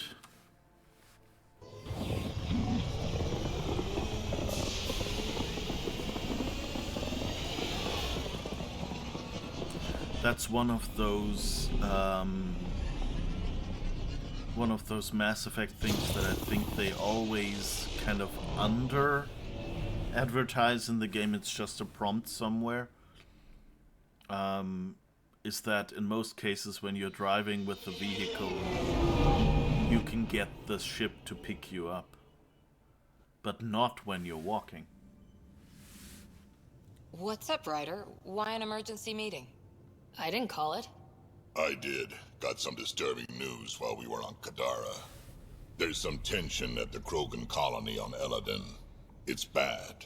That's one of those Mass Effect things that I think they always kind of under advertise in the game. It's just a prompt somewhere. Is that in most cases when you're driving with the vehicle, you can get the ship to pick you up, but not when you're walking. What's up, Ryder? Why an emergency meeting? I didn't call it. I did. Got some disturbing news while we were on Kadara. There's some tension at the Krogan colony on Eladin. It's bad.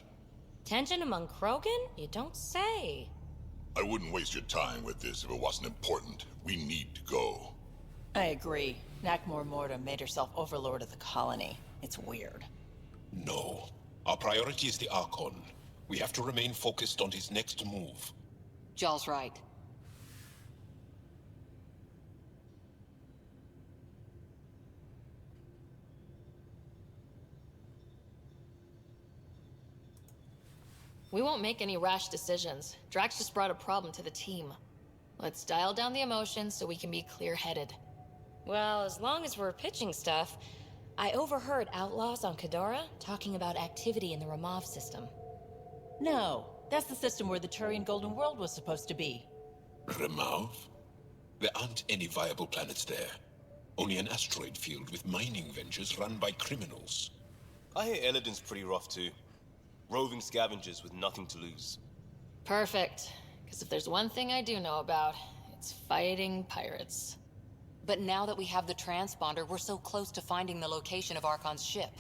Tension among Krogan? You don't say. I wouldn't waste your time with this if it wasn't important. We need to go. I agree. Nakmor Morta made herself overlord of the colony. It's weird. No. Our priority is the Archon. We have to remain focused on his next move. Jall's right. We won't make any rash decisions. Drax just brought a problem to the team. Let's dial down the emotions so we can be clear-headed. Well, as long as we're pitching stuff, I overheard outlaws on Kadara talking about activity in the Ramov system. No, that's the system where the Turian Golden World was supposed to be. Remav? There aren't any viable planets there. Only an asteroid field with mining ventures run by criminals. I hear Eladin's pretty rough too. Roving scavengers with nothing to lose. Perfect. Because if there's one thing I do know about, it's fighting pirates. But now that we have the transponder, we're so close to finding the location of Archon's ship.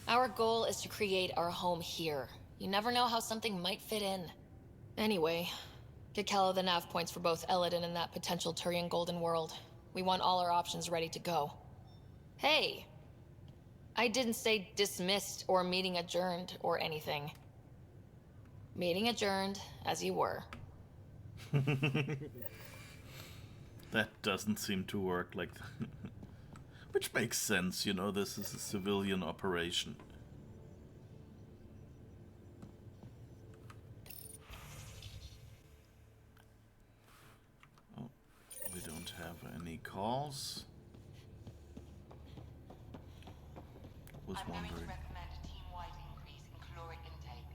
Our goal is to create our home here. You never know how something might fit in. Anyway, get Kello the nav points for both Eladin and that potential Turian Golden World. We want all our options ready to go. Hey! I didn't say dismissed or meeting adjourned or anything. Meeting adjourned, as you were. That doesn't seem to work like that. Which makes sense, you know, this is a civilian operation. Oh, we don't have any calls. Was wondering. recommend a team-wide increase in caloric intake.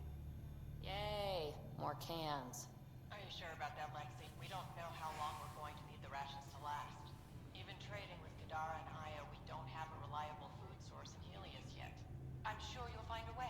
Yay, more cans. Are you sure about that, Lexi. We don't know how long we're going to need the rations to last. Even trading with Kadara and Aya, we don't have a reliable food source in Helios yet. I'm sure you'll find a way.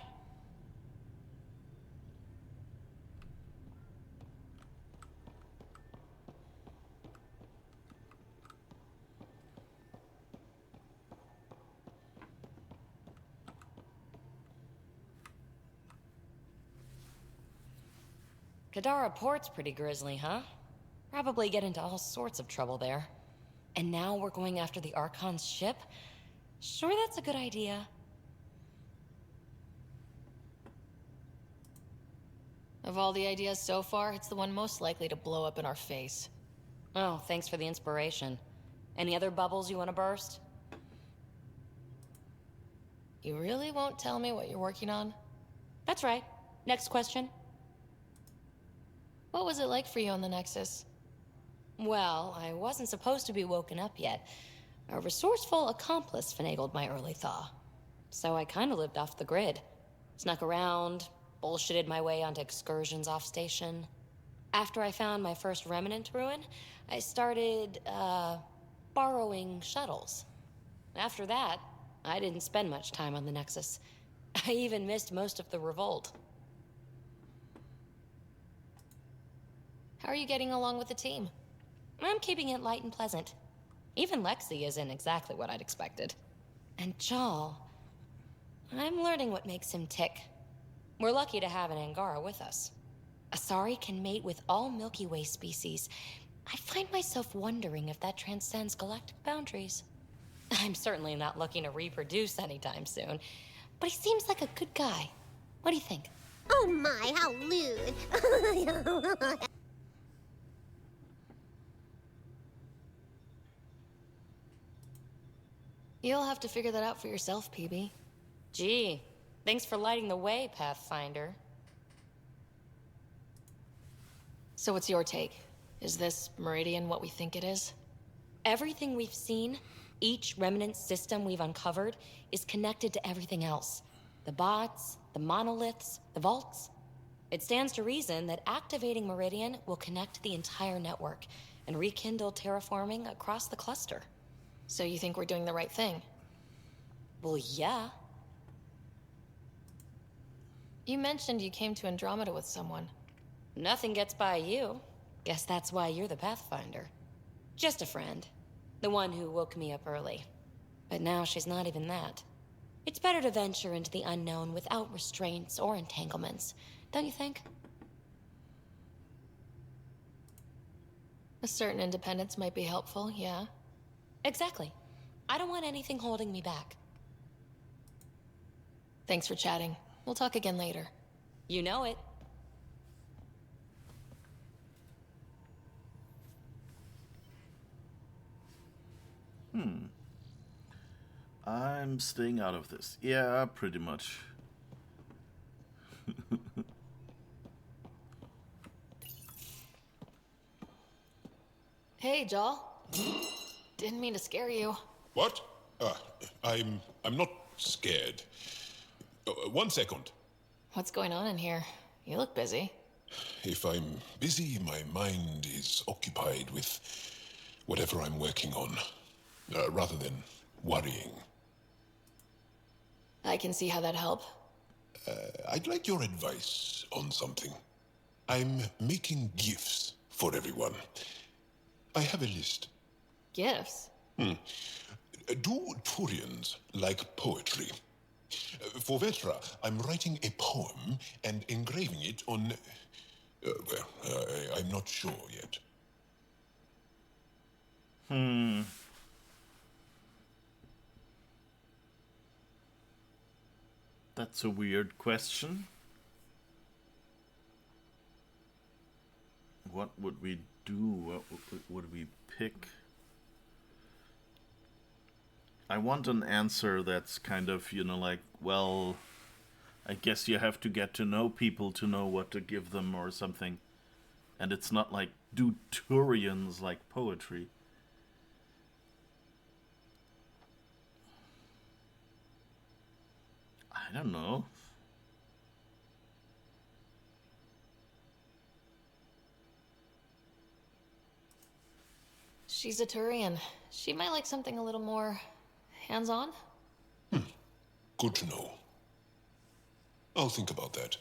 Kadara Port's pretty grisly, huh? Probably get into all sorts of trouble there. And now we're going after the Archon's ship? Sure that's a good idea. Of all the ideas so far, it's the one most likely to blow up in our face. Oh, thanks for the inspiration. Any other bubbles you want to burst? You really won't tell me what you're working on? That's right. Next question. What was it like for you on the Nexus? Well, I wasn't supposed to be woken up yet. A resourceful accomplice finagled my early thaw. So I kinda lived off the grid. Snuck around, bullshitted my way onto excursions off station. After I found my first remnant ruin, I started, borrowing shuttles. After that, I didn't spend much time on the Nexus. I even missed most of the revolt. How are you getting along with the team? I'm keeping it light and pleasant. Even Lexi isn't exactly what I'd expected. And Jal, I'm learning what makes him tick. We're lucky to have an Angara with us. Asari can mate with all Milky Way species. I find myself wondering if that transcends galactic boundaries. I'm certainly not looking to reproduce anytime soon, but he seems like a good guy. What do you think? Oh my, how lewd. You'll have to figure that out for yourself, PB. Gee, thanks for lighting the way, Pathfinder. So what's your take? Is this Meridian what we think it is? Everything we've seen, each remnant system we've uncovered, is connected to everything else. The bots, the monoliths, the vaults. It stands to reason that activating Meridian will connect the entire network and rekindle terraforming across the cluster. So you think we're doing the right thing? Well, yeah. You mentioned you came to Andromeda with someone. Nothing gets by you. Guess that's why you're the Pathfinder. Just a friend. The one who woke me up early. But now she's not even that. It's better to venture into the unknown without restraints or entanglements, don't you think? A certain independence might be helpful, yeah. Exactly. I don't want anything holding me back. Thanks for chatting. We'll talk again later. You know it. I'm staying out of this. Yeah, pretty much. Hey, Jal. Didn't mean to scare you. What? I'm not scared. 1 second. What's going on in here? You look busy. If I'm busy, my mind is occupied with whatever I'm working on, rather than worrying. I can see how that'd help. I'd like your advice on something. I'm making gifts for everyone. I have a list. Gifts? Do Turians like poetry? For Vetra, I'm writing a poem and engraving it on... I'm not sure yet. That's a weird question. What would we do? What would we pick? I want an answer that's kind of, you know, like, well, I guess you have to get to know people to know what to give them or something. And it's not like, do Turians like poetry? I don't know. She's a Turian. She might like something a little more hands-on. Good to know. I'll think about that.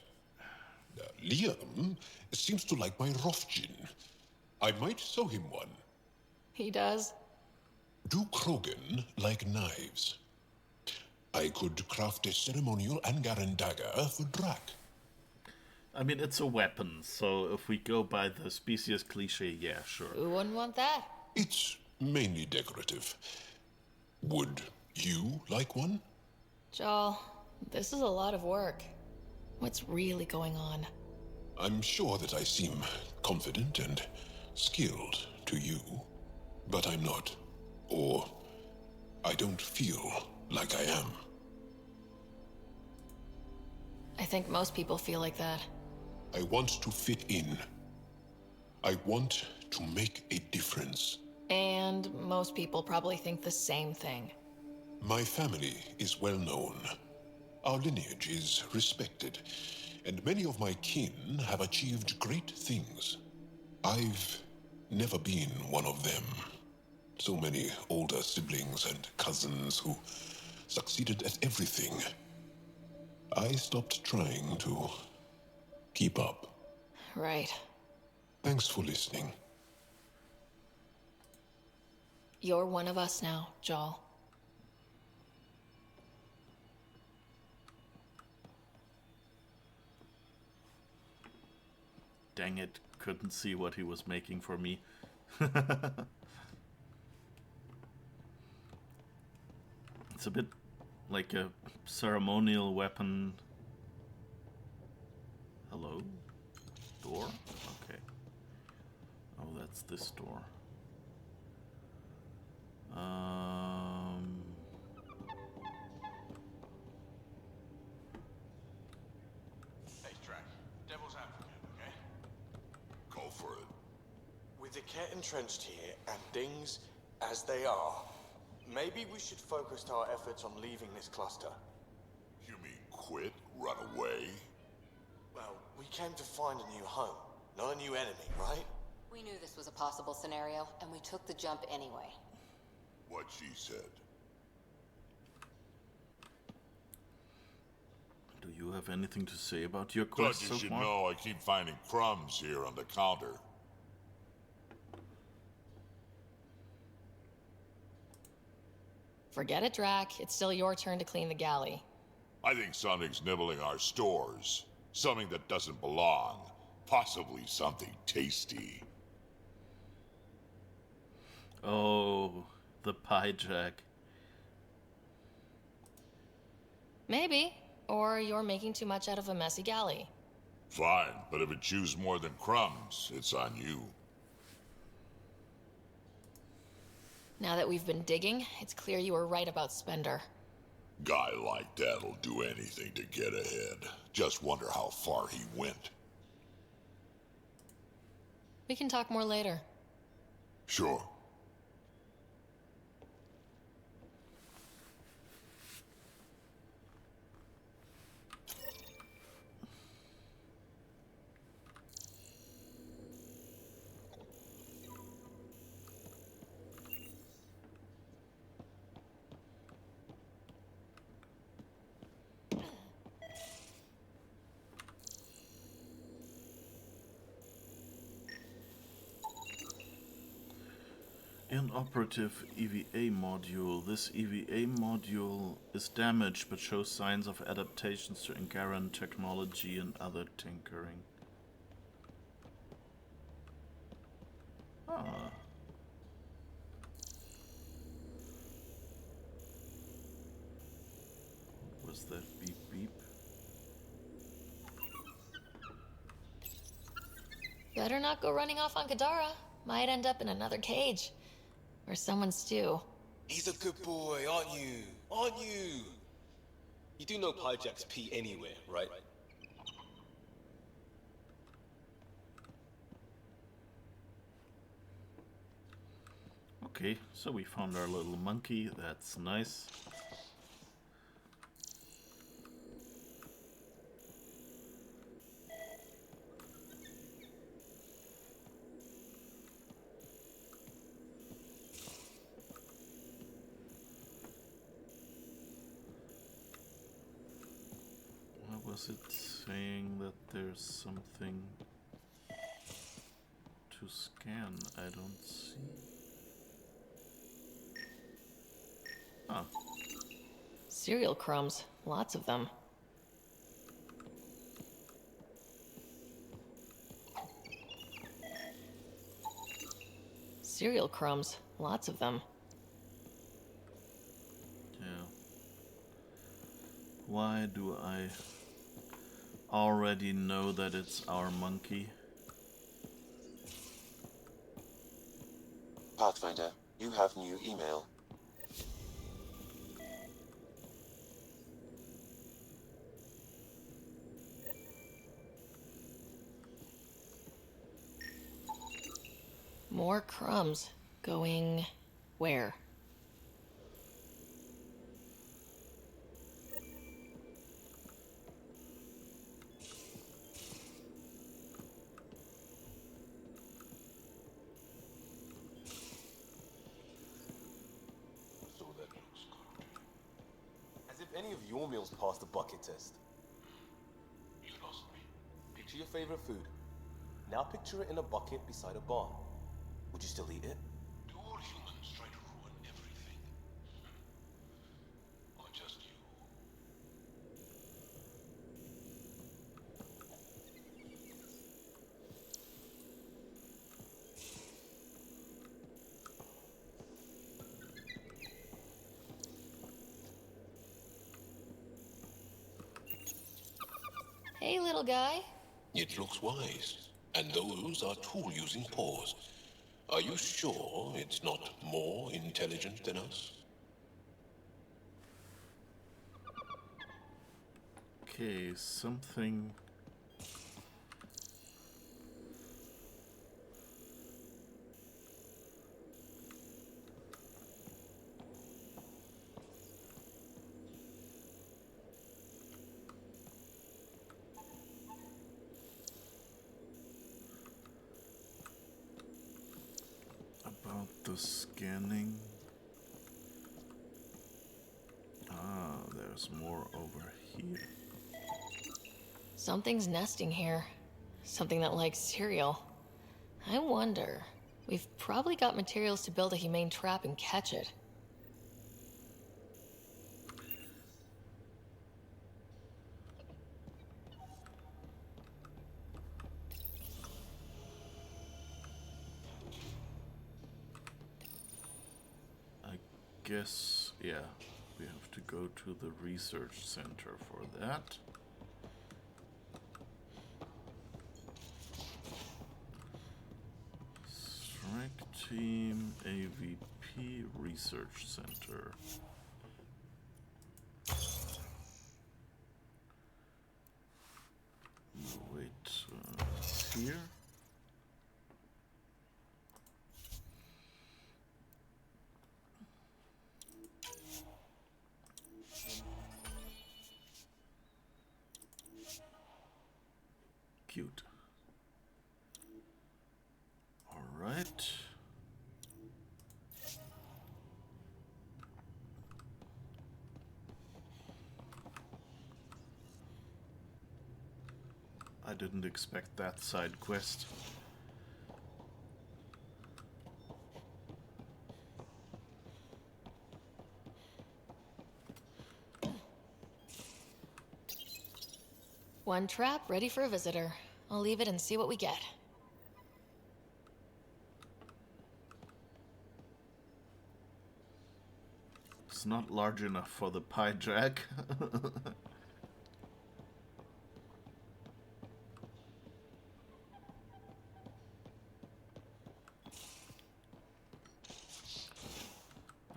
Liam seems to like my Rofgin. I might sew him one. He does? Do Krogan like knives? I could craft a ceremonial Angaran dagger for Drack. I mean, it's a weapon, so if we go by the species cliche, yeah, sure. Who wouldn't want that? It's mainly decorative. Would you like one? Joel, this is a lot of work. What's really going on? I'm sure that I seem confident and skilled to you, but I'm not. Or I don't feel like I am. I think most people feel like that. I want to fit in. I want to make a difference. And most people probably think the same thing. My family is well known. Our lineage is respected, and many of my kin have achieved great things. I've never been one of them. So many older siblings and cousins who succeeded at everything. I stopped trying to keep up. Right. Thanks for listening. You're one of us now, Joel. Dang it, couldn't see what he was making for me. It's a bit like a ceremonial weapon. Hello? Door? Okay. Oh, that's this door. Hey, Drack. Devil's advocate, okay? Go for it. With the Ket entrenched here and things as they are, maybe we should focus our efforts on leaving this cluster. You mean quit? Run away? Well, we came to find a new home, not a new enemy, right? We knew this was a possible scenario, and we took the jump anyway. What she said. Do you have anything to say about your quest Thought so you should far? know I keep finding crumbs here on the counter. Forget it, Drack. It's still your turn to clean the galley. I think something's nibbling our stores. Something that doesn't belong. Possibly something tasty. Oh, the pie jack. Maybe. Or you're making too much out of a messy galley. Fine, but if it chews more than crumbs, it's on you. Now that we've been digging, it's clear you were right about Spender. Guy like that'll do anything to get ahead. Just wonder how far he went. We can talk more later. Sure. Inoperative EVA module. This EVA module is damaged but shows signs of adaptations to Angaran technology and other tinkering. Ah. What was that beep beep? Better not go running off on Kadara. Might end up in another cage. Or someone's stew. He's a good boy, aren't you? Aren't you? You do know pie jacks pee anywhere, right? Okay, so we found our little monkey. That's nice. Was it saying that there's something to scan? I don't see. Ah. Cereal crumbs. Lots of them. Cereal crumbs. Lots of them. Yeah. Why do I already know that it's our monkey? Pathfinder, you have new email. More crumbs. Going where? So that looks good. As if any of your meals passed the bucket test. You lost me. Picture your favorite food. Now picture it in a bucket beside a barn. Would you still eat it? Do all humans try to ruin everything? Or just you? Hey, little guy. It looks wise. And those are tool-using paws. Are you sure it's not more intelligent than us? Okay, something. About the scanning. Ah, there's more over here. Something's nesting here. Something that likes cereal. I wonder. We've probably got materials to build a humane trap and catch it. I guess, yeah, we have to go to the research center for that. Strike Team AVP Research Center. Wait, here? Cute. All right. I didn't expect that side quest. One trap ready for a visitor. I'll leave it and see what we get. It's not large enough for the pie jack.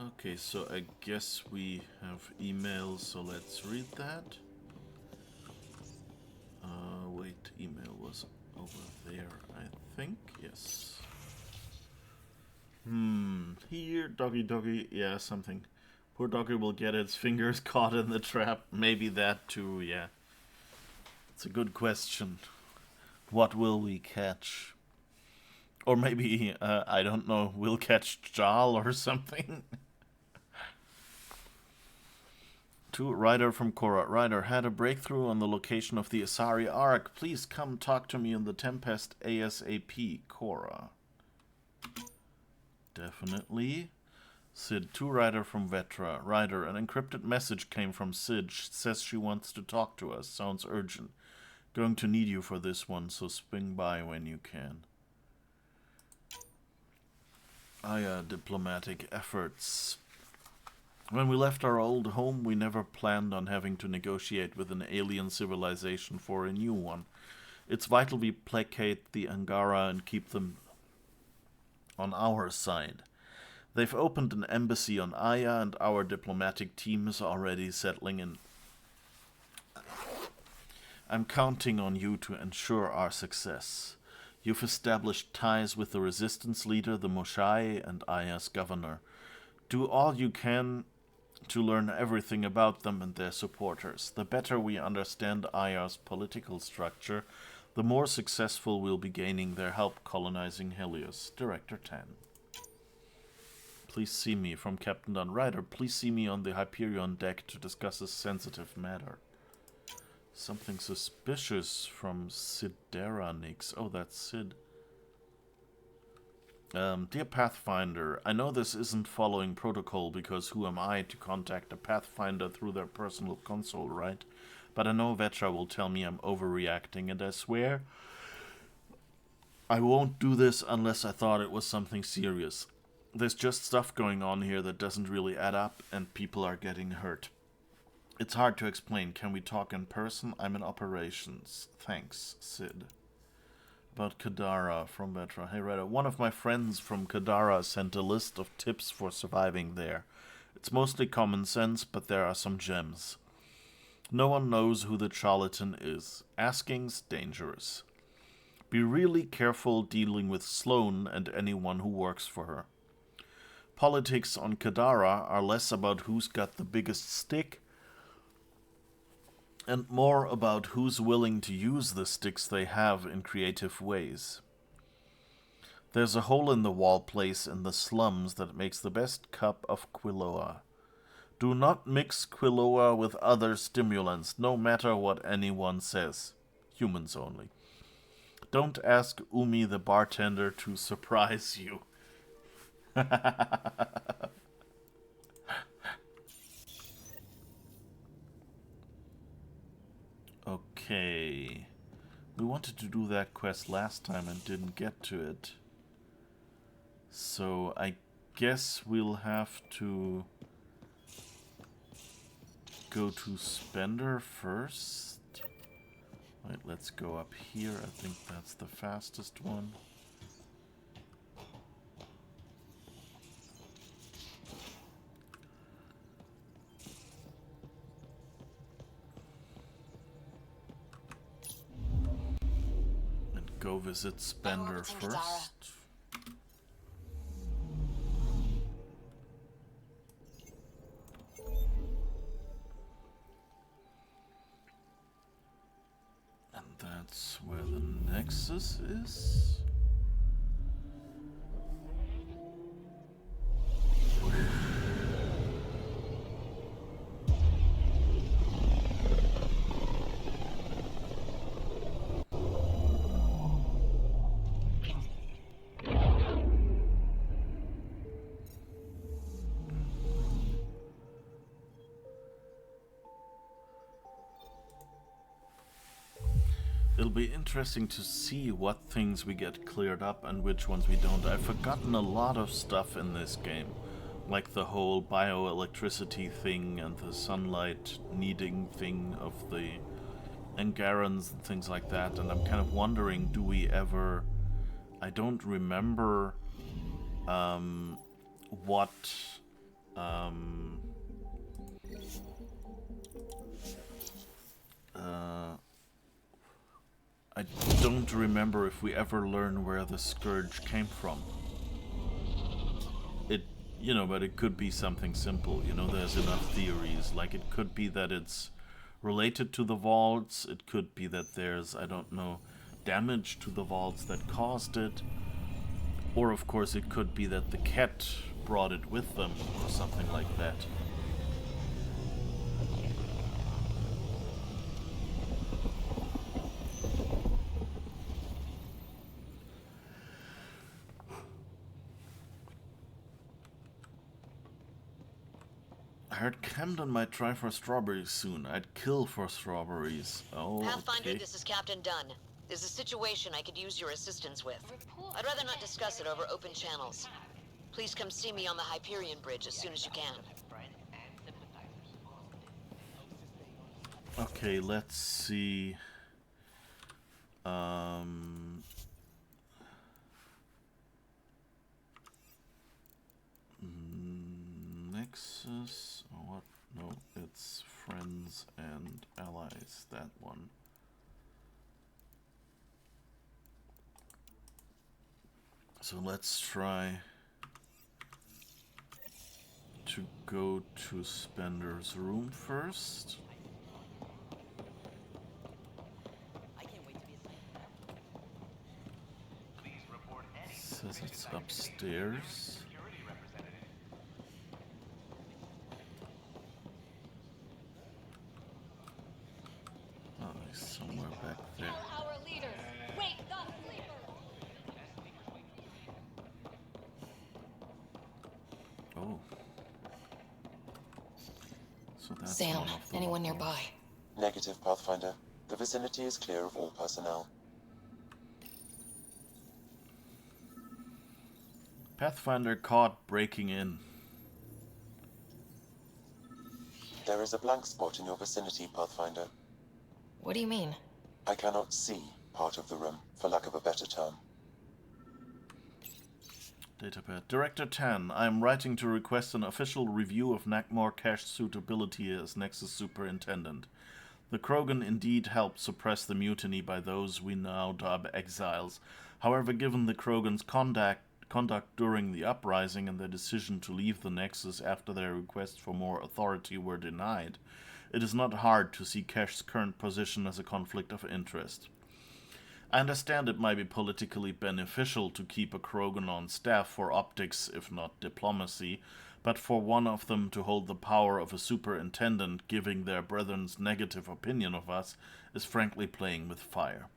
Okay, so I guess we have emails, so let's read that. Wait, email was over there, I think. Yes. Here, doggy, yeah, something. Poor doggy will get its fingers caught in the trap. Maybe that too, yeah. It's a good question. What will we catch? Or maybe, I don't know, we'll catch Jal or something. To Ryder from Korra. Ryder, had a breakthrough on the location of the Asari Ark. Please come talk to me in the Tempest ASAP. Korra. Definitely. Sid, to Ryder from Vetra. Ryder, an encrypted message came from Sid. Says she wants to talk to us. Sounds urgent. Going to need you for this one, so swing by when you can. Diplomatic efforts. When we left our old home, we never planned on having to negotiate with an alien civilization for a new one. It's vital we placate the Angara and keep them on our side. They've opened an embassy on Aya, and our diplomatic team is already settling in. I'm counting on you to ensure our success. You've established ties with the resistance leader, the Moshai, and Aya's governor. Do all you can to learn everything about them and their supporters. The better we understand Aya's political structure, the more successful we'll be gaining their help colonizing Helios. Director 10. Please see me from Captain Dunn. Ryder, please see me on the Hyperion deck to discuss a sensitive matter. Something suspicious from Sidera Nix. Oh, that's Sid. Dear Pathfinder, I know this isn't following protocol because who am I to contact a Pathfinder through their personal console, right? But I know Vetra will tell me I'm overreacting, and I swear I won't do this unless I thought it was something serious. There's just stuff going on here that doesn't really add up, and people are getting hurt. It's hard to explain. Can we talk in person? I'm in operations. Thanks, Sid. About Kadara from Vetra. Hey, Ryder, one of my friends from Kadara sent a list of tips for surviving there. It's mostly common sense, but there are some gems. No one knows who the charlatan is. Asking's dangerous. Be really careful dealing with Sloane and anyone who works for her. Politics on Kadara are less about who's got the biggest stick and more about who's willing to use the sticks they have in creative ways. There's a hole-in-the-wall place in the slums that makes the best cup of Quiloa. Do not mix Quiloa with other stimulants, no matter what anyone says. Humans only. Don't ask Umi the bartender to surprise you. Okay. We wanted to do that quest last time and didn't get to it. So I guess we'll have to go to Spender first. Wait, let's go up here. I think that's the fastest one. Go visit Spender first. And that's where the Nexus is. It'll be interesting to see what things we get cleared up and which ones we don't. I've forgotten a lot of stuff in this game, like the whole bioelectricity thing and the sunlight needing thing of the Angarans and things like that, and I'm kind of wondering, do we ever... I don't remember what... I don't remember if we ever learn where the Scourge came from. You know, but it could be something simple, you know, there's enough theories. Like, it could be that it's related to the vaults, it could be that there's, I don't know, damage to the vaults that caused it. Or, of course, it could be that the cat brought it with them, or something like that. I heard Camden might try for strawberries soon. I'd kill for strawberries. Oh, Pathfinder, okay. this is Captain Dunn. There's a situation I could use your assistance with. I'd rather not discuss it over open channels. Please come see me on the Hyperion Bridge as soon as you can. Okay, let's see. Nexus, or what? No, it's friends and allies, that one. So let's try to go to Spender's room first. Says it's upstairs. Oh, he's somewhere back there. Our leaders, wake the sleeper. Oh. So that's Sam, one of the anyone lockers. nearby? Negative, Pathfinder. The vicinity is clear of all personnel. Pathfinder caught breaking in. There is a blank spot in your vicinity, Pathfinder. What do you mean? I cannot see part of the room, for lack of a better term. Datapad. Director Tan, I am writing to request an official review of Nakmor Cash's suitability as Nexus Superintendent. The Krogan indeed helped suppress the mutiny by those we now dub exiles. However, given the Krogan's conduct during the uprising and their decision to leave the Nexus after their requests for more authority were denied, it is not hard to see Cash's current position as a conflict of interest. I understand it might be politically beneficial to keep a Krogan on staff for optics, if not diplomacy, but for one of them to hold the power of a superintendent giving their brethren's negative opinion of us is frankly playing with fire.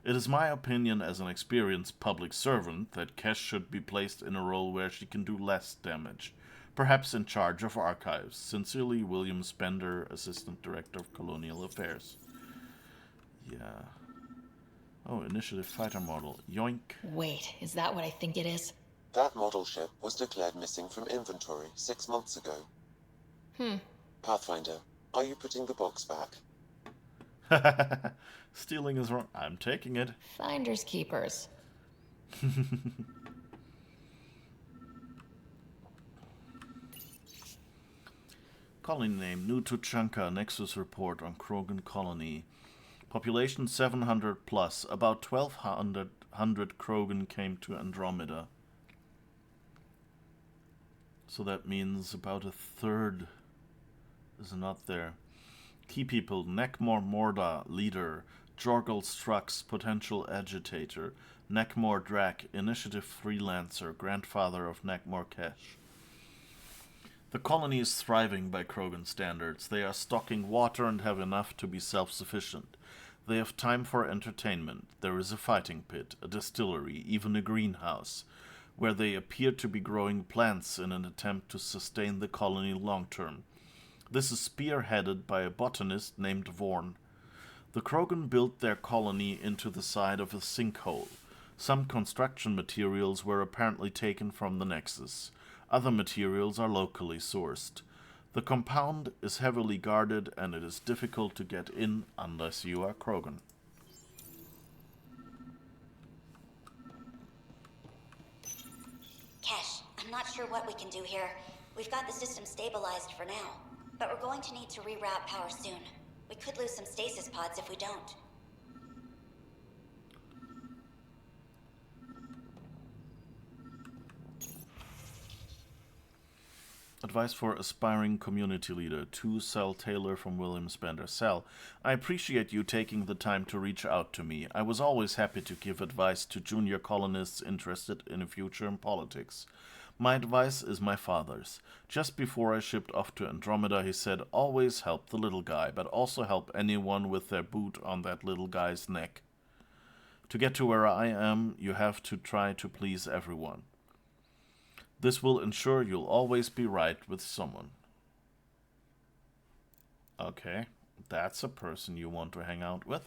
It is my opinion as an experienced public servant that Kesh should be placed in a role where she can do less damage, perhaps in charge of archives. Sincerely, William Spender, Assistant Director of Colonial Affairs. Yeah. Oh, Initiative Fighter Model. Yoink. Wait, is that what I think it is? That model ship was declared missing from inventory 6 months ago. Pathfinder, are you putting the box back? Stealing is wrong. I'm taking it. Finders keepers. Colony name, New Tuchanka, Nexus report on Krogan colony. Population 700 plus. About 1,200 Krogan came to Andromeda. So that means about a third is not there. Key people, Nekmor Morda, leader. Jorgal Strux, potential agitator. Nekmor Drack, initiative freelancer, grandfather of Nekmor Kesh. The colony is thriving by Krogan standards. They are stocking water and have enough to be self-sufficient. They have time for entertainment. There is a fighting pit, a distillery, even a greenhouse, where they appear to be growing plants in an attempt to sustain the colony long-term. This is spearheaded by a botanist named Vorn. The Krogan built their colony into the side of a sinkhole. Some construction materials were apparently taken from the Nexus. Other materials are locally sourced. The compound is heavily guarded and it is difficult to get in unless you are Krogan. Kesh, I'm not sure what we can do here. We've got the system stabilized for now, but we're going to need to reroute power soon. We could lose some stasis pods if we don't. Advice for aspiring community leader. To Sal Taylor from William Spender. Sal, I appreciate you taking the time to reach out to me. I was always happy to give advice to junior colonists interested in a future in politics. My advice is my father's. Just before I shipped off to Andromeda, he said, always help the little guy, but also help anyone with their boot on that little guy's neck. To get to where I am, you have to try to please everyone. This will ensure you'll always be right with someone. Okay, that's a person you want to hang out with.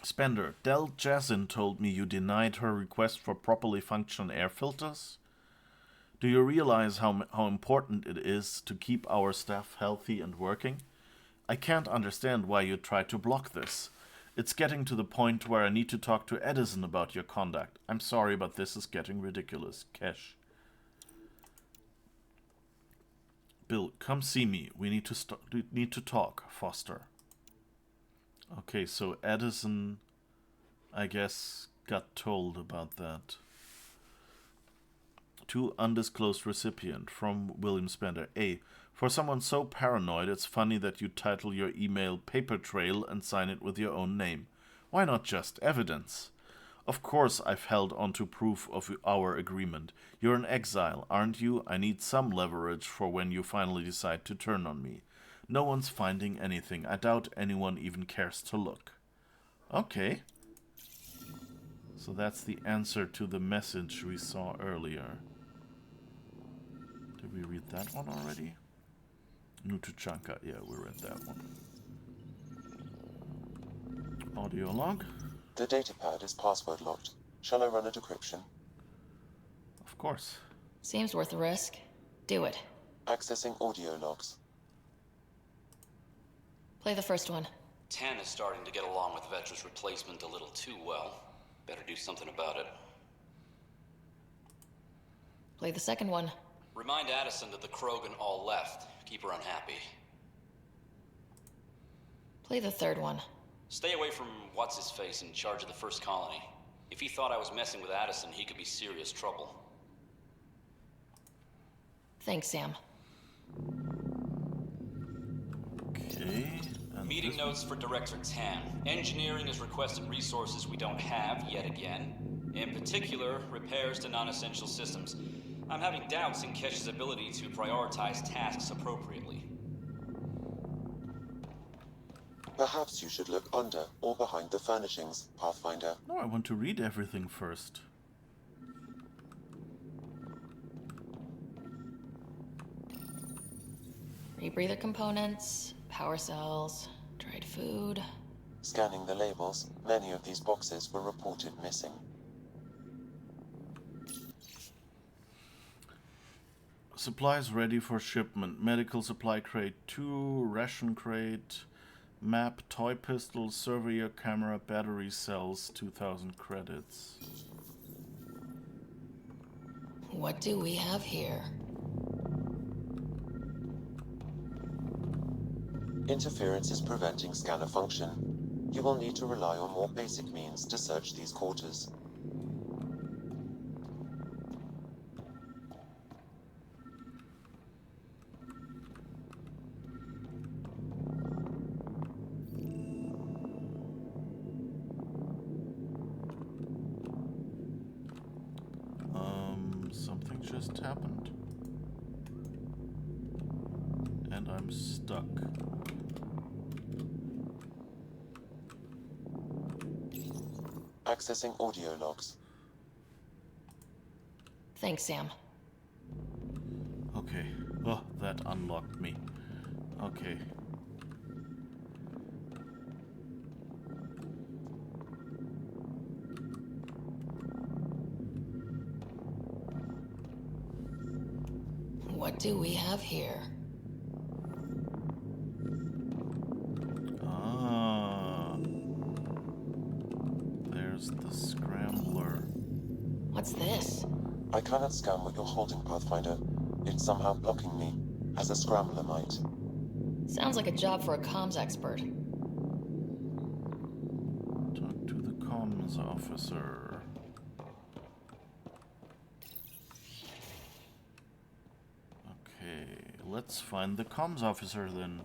Spender, Del Jazin told me you denied her request for properly functional air filters. Do you realize how important it is to keep our staff healthy and working? I can't understand why you tried to block this. It's getting to the point where I need to talk to Edison about your conduct. I'm sorry, but this is getting ridiculous. Kesh. Bill, come see me. We need to talk, Foster. Okay, so Edison, I guess, got told about that. To undisclosed recipient from William Spender. A. For someone so paranoid, it's funny that you title your email Paper Trail and sign it with your own name. Why not just evidence? Of course I've held on to proof of our agreement. You're in exile, aren't you? I need some leverage for when you finally decide to turn on me. No one's finding anything. I doubt anyone even cares to look. Okay. So that's the answer to the message we saw earlier. Did we read that one already? Nutuchanka, yeah, we read that one. Audio log. The datapad is password locked. Shall I run a decryption? Of course. Seems worth the risk. Do it. Accessing audio logs. Play the first one. Tan is starting to get along with Vetra's replacement a little too well. Better do something about it. Play the second one. Remind Addison that the Krogan all left. Keep her unhappy. Play the third one. Stay away from what's-his-face in charge of the first colony. If he thought I was messing with Addison, he could be serious trouble. Thanks, Sam. Okay. Meeting notes for Director Tan. Engineering has requested resources we don't have yet again. In particular, repairs to non-essential systems. I'm having doubts in Kesh's ability to prioritize tasks appropriately. Perhaps you should look under or behind the furnishings, Pathfinder. No, I want to read everything first. Rebreather components, power cells, dried food. Scanning the labels, many of these boxes were reported missing. Supplies ready for shipment. Medical supply crate 2, ration crate, map, toy pistol, surveyor camera, battery cells, 2,000 credits. What do we have here? Interference is preventing scanner function. You will need to rely on more basic means to search these quarters. Something just happened. And I'm stuck. Accessing audio logs. Thanks, Sam. Okay. Oh, that unlocked me. Okay. What do we have here? Ah. There's the scrambler. What's this? I cannot scan what you're holding, Pathfinder. It's somehow blocking me, as a scrambler might. Sounds like a job for a comms expert. Talk to the comms officer. Okay, let's find the comms officer then.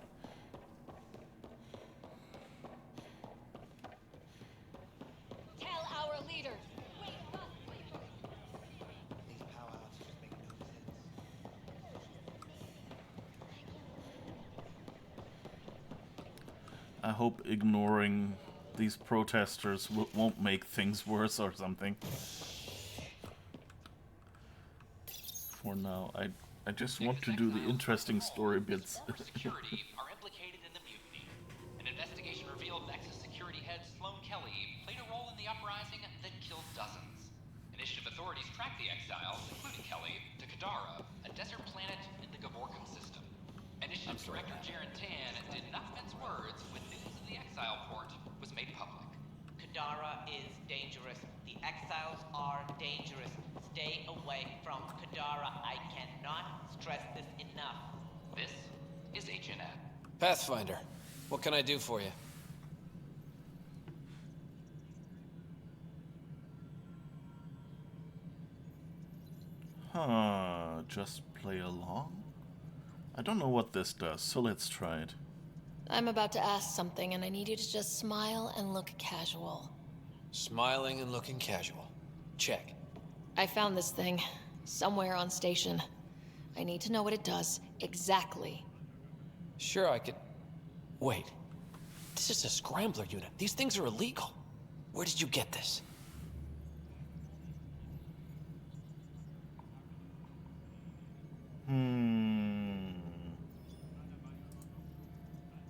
Tell our leader. I hope ignoring these protesters won't make things worse or something. For now, I I just want to do the interesting story bits. Security are implicated in the mutiny. An investigation revealed Nexus security head Sloan Kelly played a role in the uprising that killed dozens. Initiative authorities tracked the exiles, including Kelly, to Kadara, a desert planet in the Gavorkum system. Initiative Director Jaren Tan did not mince words when news of the exile port was made public. Kadara is dangerous. The exiles are dangerous. Stay away from Kadara. I cannot stress this enough. This is HNS. Pathfinder, what can I do for you? Just play along? I don't know what this does, so let's try it. I'm about to ask something, and I need you to just smile and look casual. Smiling and looking casual. Check. I found this thing somewhere on station. I need to know what it does exactly. Sure, I could... Wait. This is a scrambler unit. These things are illegal. Where did you get this?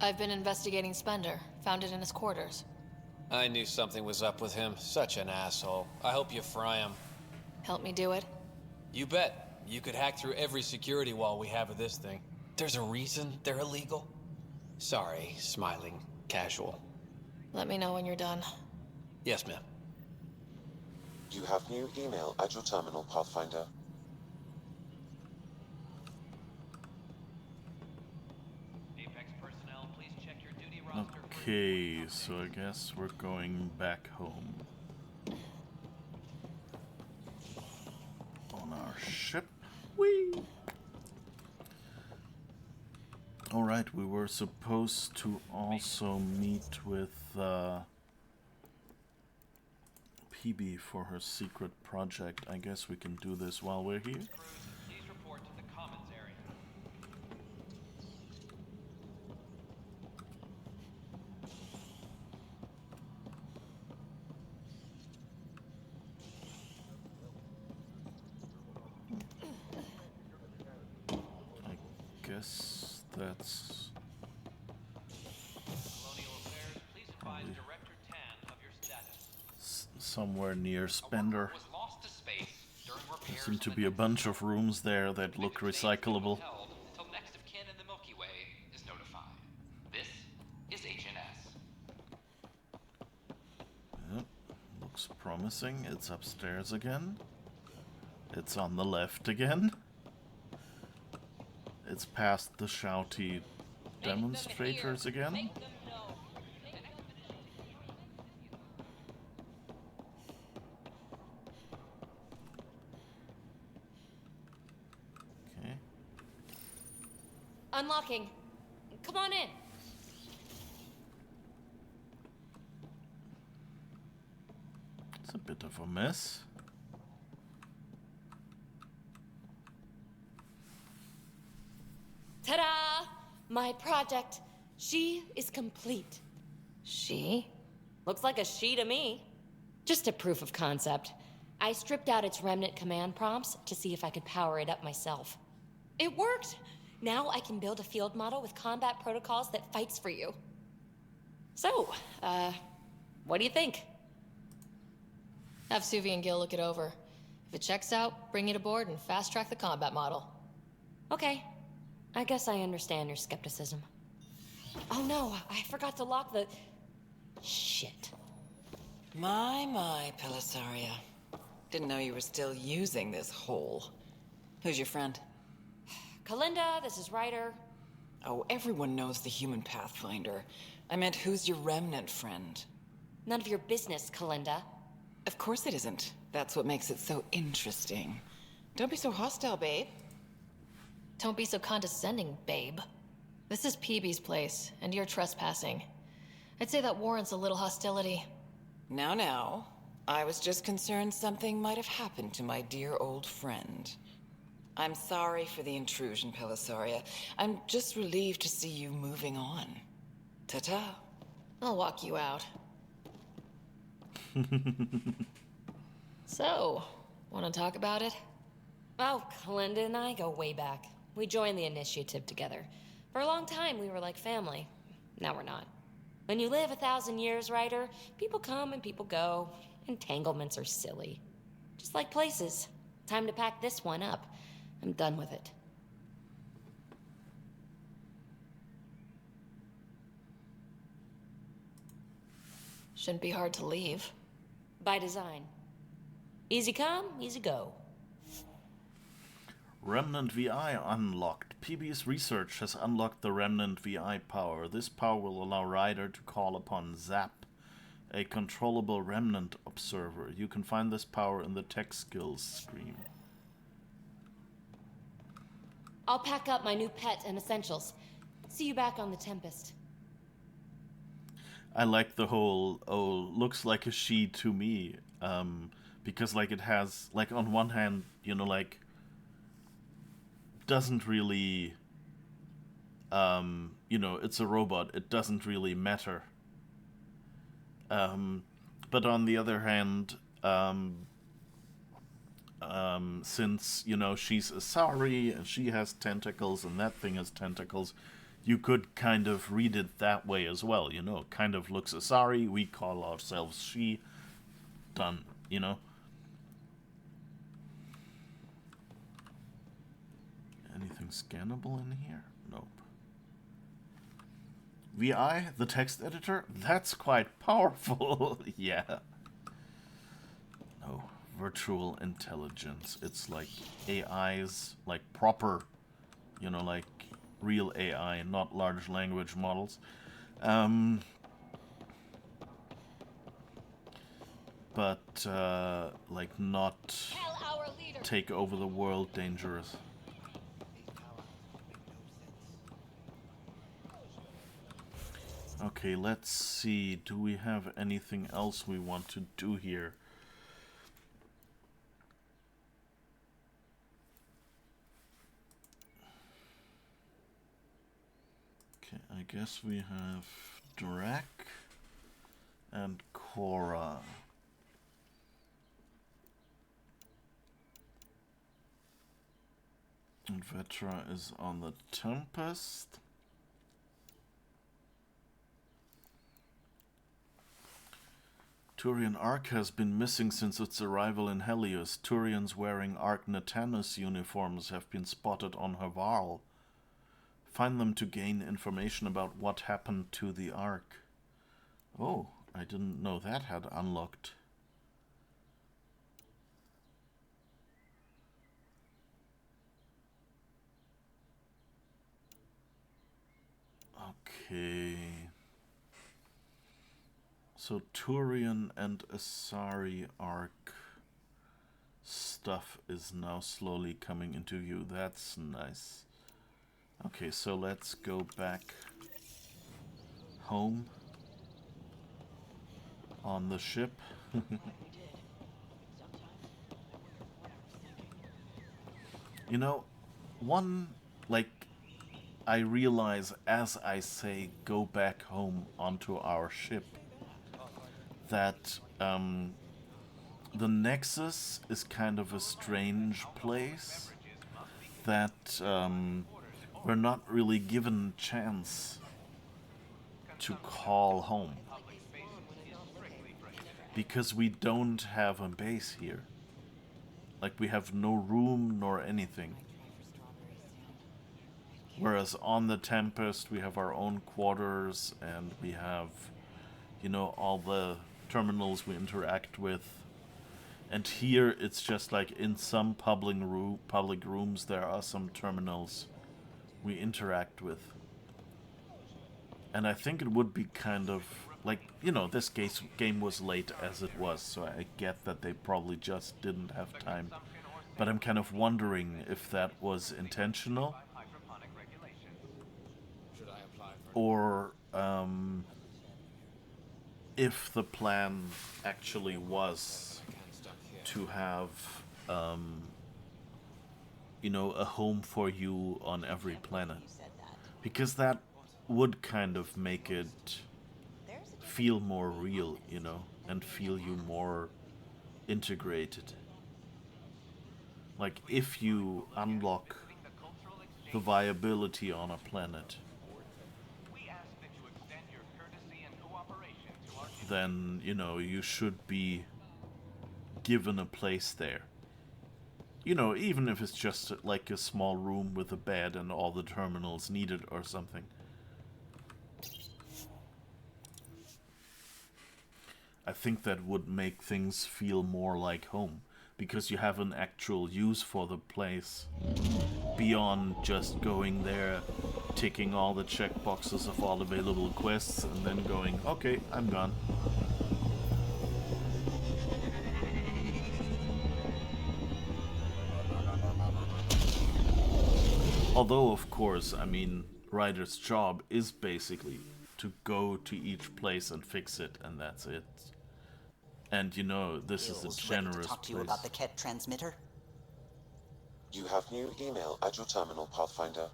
I've been investigating Spender. Found it in his quarters. I knew something was up with him. Such an asshole. I hope you fry him. Help me do it? You bet. You could hack through every security wall we have of this thing. There's a reason they're illegal. Sorry, smiling, casual. Let me know when you're done. Yes, ma'am. You have new email at your terminal, Pathfinder. Okay, so I guess we're going back home. On our ship. Whee! Alright, we were supposed to also meet with PB for her secret project. I guess we can do this while we're here. Please report to the commons area. I guess that's somewhere near Spender. There seem to be a bunch of rooms there that look recyclable. Until next of kin in the Milky Way is notified. This is HNS. Yep, looks promising. It's upstairs again. It's on the left again. It's past the shouty demonstrators again. Okay. Unlocking. Come on in. It's a bit of a mess. Ta-da! My project. She is complete. She? Looks like a she to me. Just a proof of concept. I stripped out its remnant command prompts to see if I could power it up myself. It worked! Now I can build a field model with combat protocols that fights for you. So, what do you think? Have Suvi and Gil look it over. If it checks out, bring it aboard and fast-track the combat model. Okay. I guess I understand your skepticism. Oh no, I forgot to lock the... Shit. My, Pelisaria. Didn't know you were still using this hole. Who's your friend? Kalinda, this is Ryder. Oh, everyone knows the human Pathfinder. I meant, who's your remnant friend? None of your business, Kalinda. Of course it isn't. That's what makes it so interesting. Don't be so hostile, babe. Don't be so condescending, babe. This is PB's place, and you're trespassing. I'd say that warrants a little hostility. Now. I was just concerned something might have happened to my dear old friend. I'm sorry for the intrusion, Pelisaria. I'm just relieved to see you moving on. Ta-ta. I'll walk you out. So, want to talk about it? Oh, Kalinda and I go way back. We joined the initiative together. For a long time, we were like family. Now we're not. When you live 1,000 years, Ryder, people come and people go. Entanglements are silly. Just like places. Time to pack this one up. I'm done with it. Shouldn't be hard to leave. By design. Easy come, easy go. Remnant VI unlocked. PB's research has unlocked the Remnant VI power. This power will allow Ryder to call upon Zap, a controllable Remnant observer. You can find this power in the tech skills screen. I'll pack up my new pet and essentials. See you back on the Tempest. I like the whole, oh, looks like a she to me. Because, like, it has, like, on one hand, you know, like, doesn't really, you know, it's a robot. It doesn't really matter. But on the other hand, since, you know, she's a Sari and she has tentacles and that thing has tentacles, you could kind of read it that way as well, you know. It kind of looks Asari, we call ourselves she. Done, you know. Anything scannable in here? Nope. VI, the text editor? That's quite powerful. Yeah. No, virtual intelligence. It's like AIs, like proper, you know, like real AI, not large language models. But, like, not take over the world dangerous. Okay, let's see. Do we have anything else we want to do here? Okay, I guess we have Drack and Cora. And Vetra is on the Tempest. Turian Ark has been missing since its arrival in Helios. Turians wearing Ark Natanus uniforms have been spotted on Havarl. Find them to gain information about what happened to the Ark. Oh, I didn't know that had unlocked. Okay. So Turian and Asari Ark stuff is now slowly coming into view. That's nice. Okay, so let's go back home on the ship. You know, I realize as I say go back home onto our ship, that the Nexus is kind of a strange place, that we're not really given a chance to call home. Because we don't have a base here. Like, we have no room nor anything. Whereas on the Tempest we have our own quarters and we have, you know, all the terminals we interact with. And here it's just like in some public rooms there are some terminals we interact with. And I think it would be kind of like, you know, this game was late as it was, so I get that they probably just didn't have time. But I'm kind of wondering if that was intentional. Or if the plan actually was to have, you know, a home for you on every planet. Because that would kind of make it feel more real, you know, and feel you more integrated. Like, if you unlock the viability on a planet, then, you know, you should be given a place there. You know, even if it's just like a small room with a bed and all the terminals needed or something. I think that would make things feel more like home, because you have an actual use for the place beyond just going there, ticking all the checkboxes of all available quests, and then going, okay, I'm gone. Although, of course, I mean, Ryder's job is basically to go to each place and fix it, and that's it. And you know, this is a generous ready to talk to you place. about the Ket transmitter? You have new email at your terminal, Pathfinder.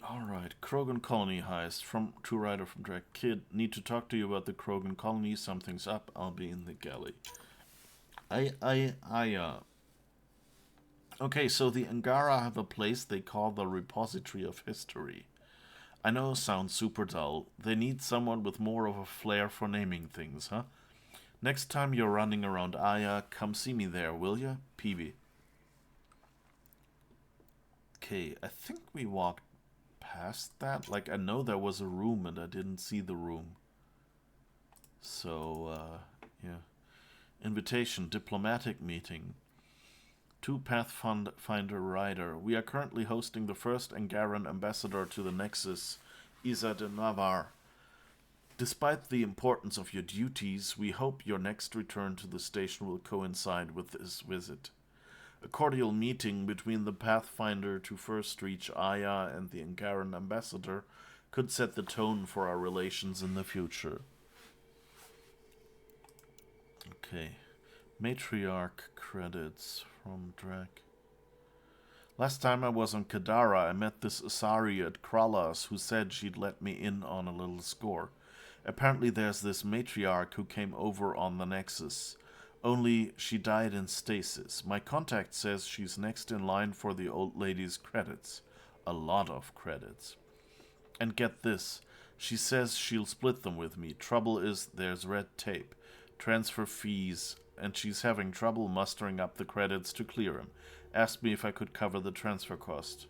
Alright, Krogan Colony heist to Ryder from Drack. Kid, need to talk to you about the Krogan Colony. Something's up. I'll be in the galley. Okay, so the Angara have a place they call the Repository of History. I know it sounds super dull. They need someone with more of a flair for naming things, huh? Next time you're running around Aya, come see me there, will ya? PB. Okay, I think we walked past that. Like, I know there was a room and I didn't see the room. So, yeah. Invitation, diplomatic meeting. To Pathfinder Ryder. We are currently hosting the first Angaran ambassador to the Nexus, Isa de Navarre. Despite the importance of your duties, we hope your next return to the station will coincide with this visit. A cordial meeting between the Pathfinder to first reach Aya and the Angaran ambassador could set the tone for our relations in the future. Okay. Matriarch credits from Drack. Last time I was on Kadara, I met this Asari at Kralas who said she'd let me in on a little score. Apparently there's this matriarch who came over on the Nexus. Only she died in stasis. My contact says she's next in line for the old lady's credits. A lot of credits. And get this, she says she'll split them with me. Trouble is, there's red tape, transfer fees, and she's having trouble mustering up the credits to clear him. Asked me if I could cover the transfer cost.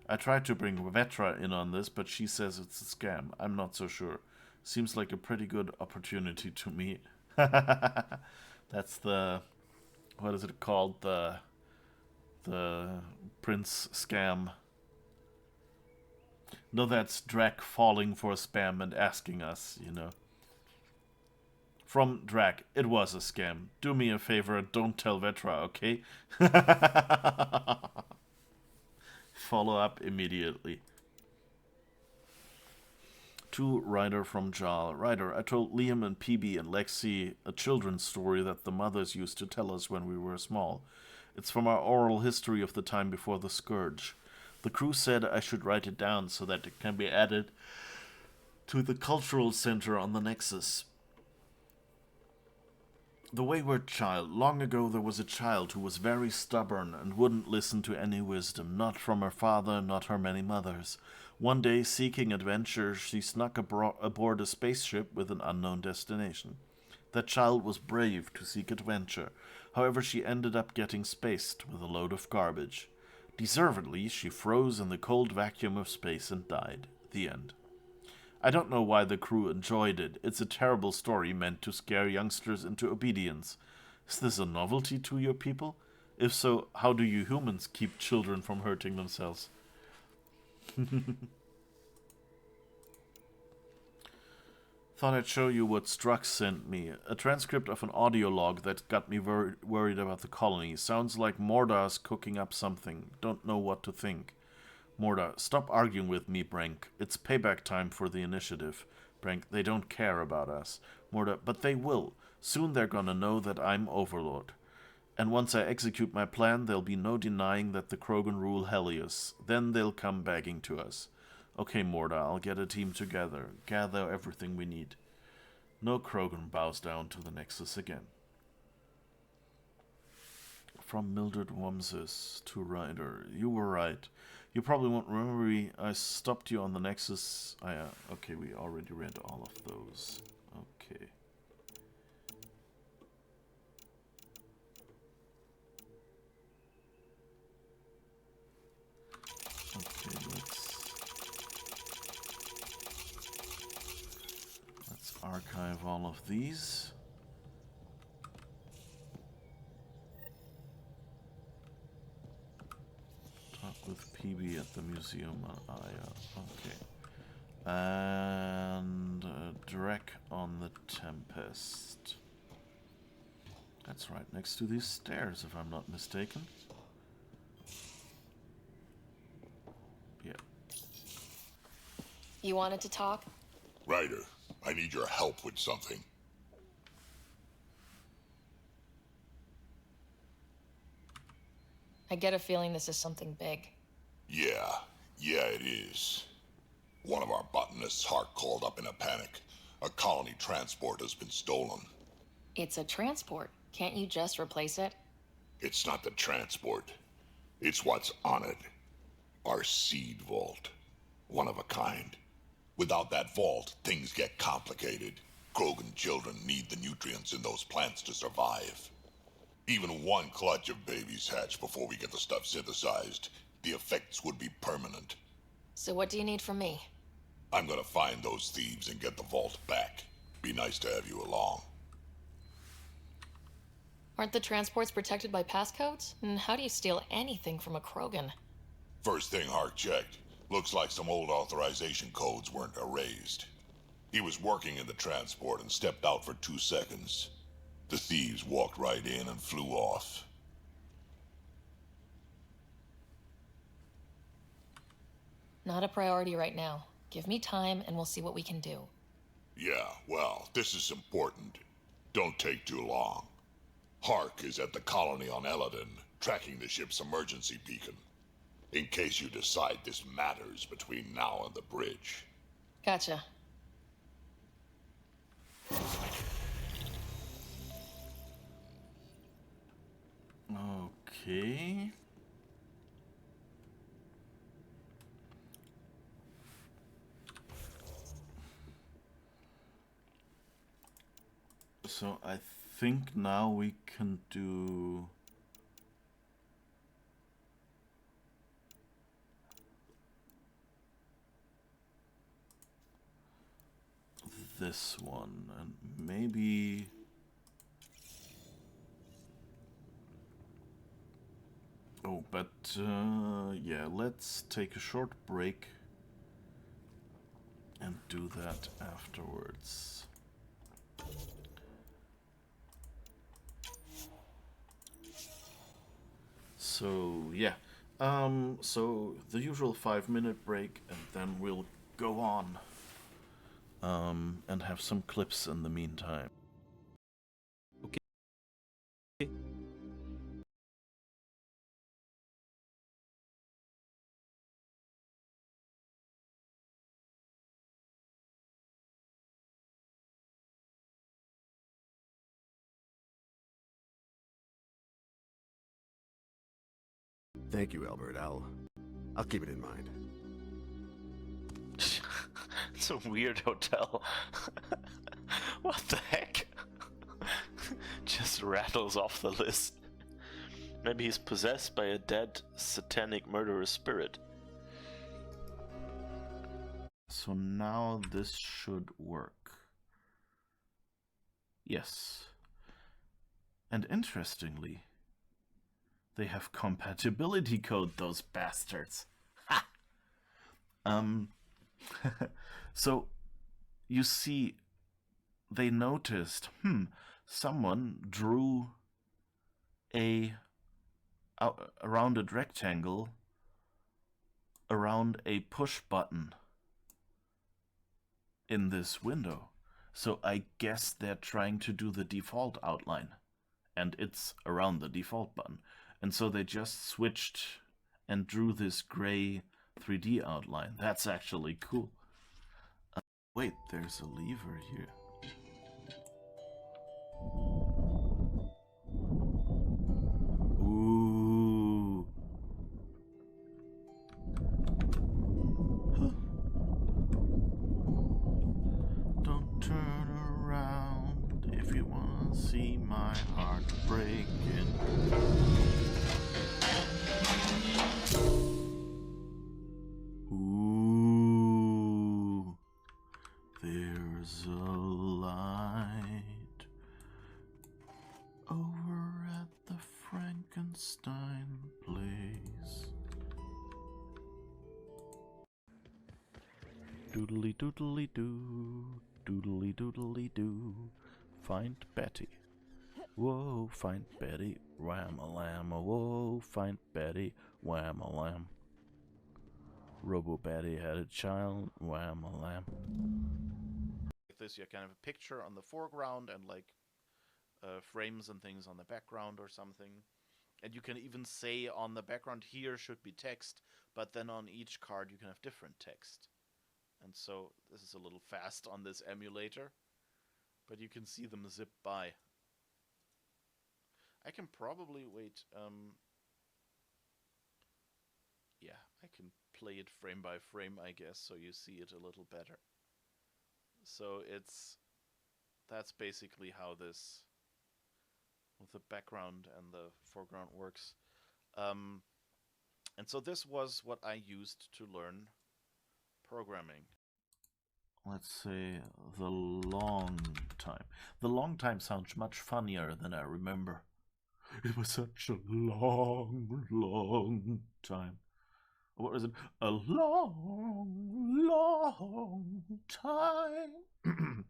I tried to bring Vetra in on this, but she says it's a scam. I'm not so sure. Seems like a pretty good opportunity to me. That's the... what is it called? The Prince scam. No, that's Drack falling for spam and asking us, you know. From Drack, it was a scam. Do me a favor, don't tell Vetra, okay? Follow up immediately. To Ryder from Jal. Ryder, I told Liam and PB and Lexi a children's story that the mothers used to tell us when we were small. It's from our oral history of the time before the Scourge. The crew said I should write it down so that it can be added to the cultural center on the Nexus. The wayward child. Long ago there was a child who was very stubborn and wouldn't listen to any wisdom, not from her father, not her many mothers. One day, seeking adventure, she snuck aboard a spaceship with an unknown destination. That child was brave to seek adventure. However, she ended up getting spaced with a load of garbage. Deservedly, she froze in the cold vacuum of space and died. The end. I don't know why the crew enjoyed it. It's a terrible story meant to scare youngsters into obedience. Is this a novelty to your people? If so, how do you humans keep children from hurting themselves? Thought I'd show you what Struck sent me. A transcript of an audio log that got me worried about the colony. Sounds like Morda's cooking up something. Don't know what to think. Morda, stop arguing with me, Brank. It's payback time for the initiative. Brank, they don't care about us. Morda, but they will. Soon they're gonna know that I'm Overlord. And once I execute my plan, there'll be no denying that the Krogan rule Helios. Then they'll come begging to us. Okay, Morda, I'll get a team together. Gather everything we need. No Krogan bows down to the Nexus again. From Mildred Wamses to Ryder. You were right. You probably won't remember me. I stopped you on the Nexus. Okay, we already read all of those. Okay. Okay, let's archive all of these. Talk with PB at the museum on Aya. Okay. And Drack on the Tempest. That's right, next to these stairs, if I'm not mistaken. Yeah. You wanted to talk? Ryder, I need your help with something. I get a feeling this is something big. Yeah, it is. One of our botanists, Hark, called up in a panic. A colony transport has been stolen. It's a transport. Can't you just replace it? It's not the transport. It's what's on it. Our seed vault. One of a kind. Without that vault, things get complicated. Krogan children need the nutrients in those plants to survive. Even one clutch of babies hatch before we get the stuff synthesized. The effects would be permanent. So what do you need from me? I'm gonna find those thieves and get the vault back. Be nice to have you along. Aren't the transports protected by passcodes? And how do you steal anything from a Krogan? First thing Hark checked. Looks like some old authorization codes weren't erased. He was working in the transport and stepped out for 2 seconds. The thieves walked right in and flew off. Not a priority right now. Give me time and we'll see what we can do. Yeah, well, this is important. Don't take too long. Hark is at the colony on Eladin, tracking the ship's emergency beacon. In case you decide this matters between now and the bridge. Gotcha. Okay. So I think now we can do this one and maybe yeah, let's take a short break and do that afterwards. So yeah, so the usual 5-minute break, and then we'll go on and have some clips in the meantime. Okay. Thank you, Albert. I'll keep it in mind. It's a weird hotel. What the heck? Just rattles off the list. Maybe he's possessed by a dead, satanic murderous spirit. So now this should work. Yes. And interestingly, they have compatibility code, those bastards. Ha! So, you see, they noticed, someone drew a rounded rectangle around a push button in this window. So I guess they're trying to do the default outline, and it's around the default button. And so they just switched and drew this gray 3D outline. That's actually cool. Wait, there's a lever here. Ooh. Huh. Don't turn around if you wanna see my heart breaking. Ooh. There's a light over at the Frankenstein place. Doodly doodly doo, doodly doodly doo. Find Betty. Whoa, find Betty. Wham-a-lam, whoa, find Betty. Wham-a-lam. Robo-Betty had a child. Wham-a-lam. Like this, you kind of a picture on the foreground and like frames and things on the background or something. And you can even say on the background here should be text, but then on each card you can have different text. And so this is a little fast on this emulator, but you can see them zip by. I can probably wait. Yeah, I can play it frame by frame, I guess, so you see it a little better. So that's basically how this with the background and the foreground works. And so this was what I used to learn programming. Let's say the long time. The long time sounds much funnier than I remember. It was such a long, long time. What was it? A long, long time.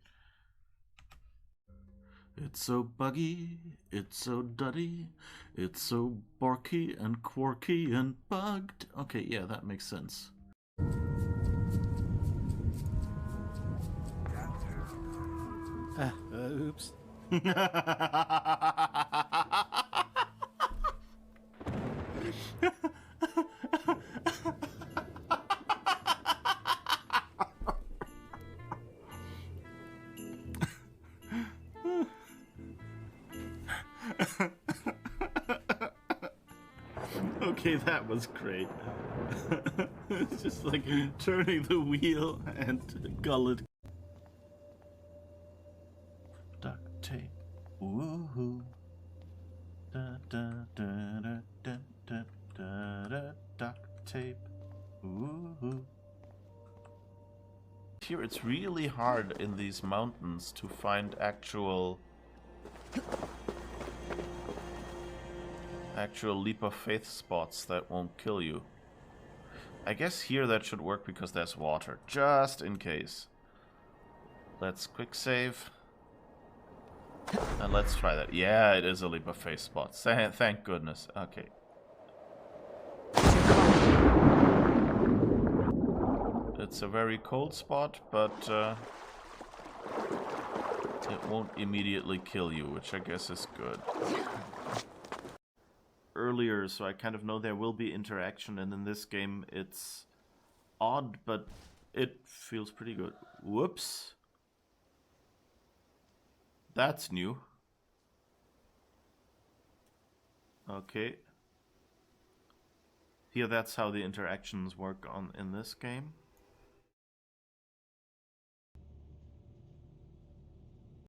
It's so buggy, it's so duddy, it's so barky and quirky and bugged. Okay, yeah, that makes sense. Oops. Okay, that was great. It's just like turning the wheel and gullet. Duct tape. Woohoo. Da da da da da da da da. Duct tape. Woohoo. Here it's really hard in these mountains to find actual leap of faith spots that won't kill you. I guess here that should work because there's water, just in case. Let's quick save. And let's try that. Yeah, it is a leap of faith spot. Thank goodness. Okay. It's a very cold spot, but it won't immediately kill you, which I guess is good. Earlier, so I kind of know there will be interaction, and in this game it's odd, but it feels pretty good. Whoops. That's new. Okay. Here, that's how the interactions work in this game.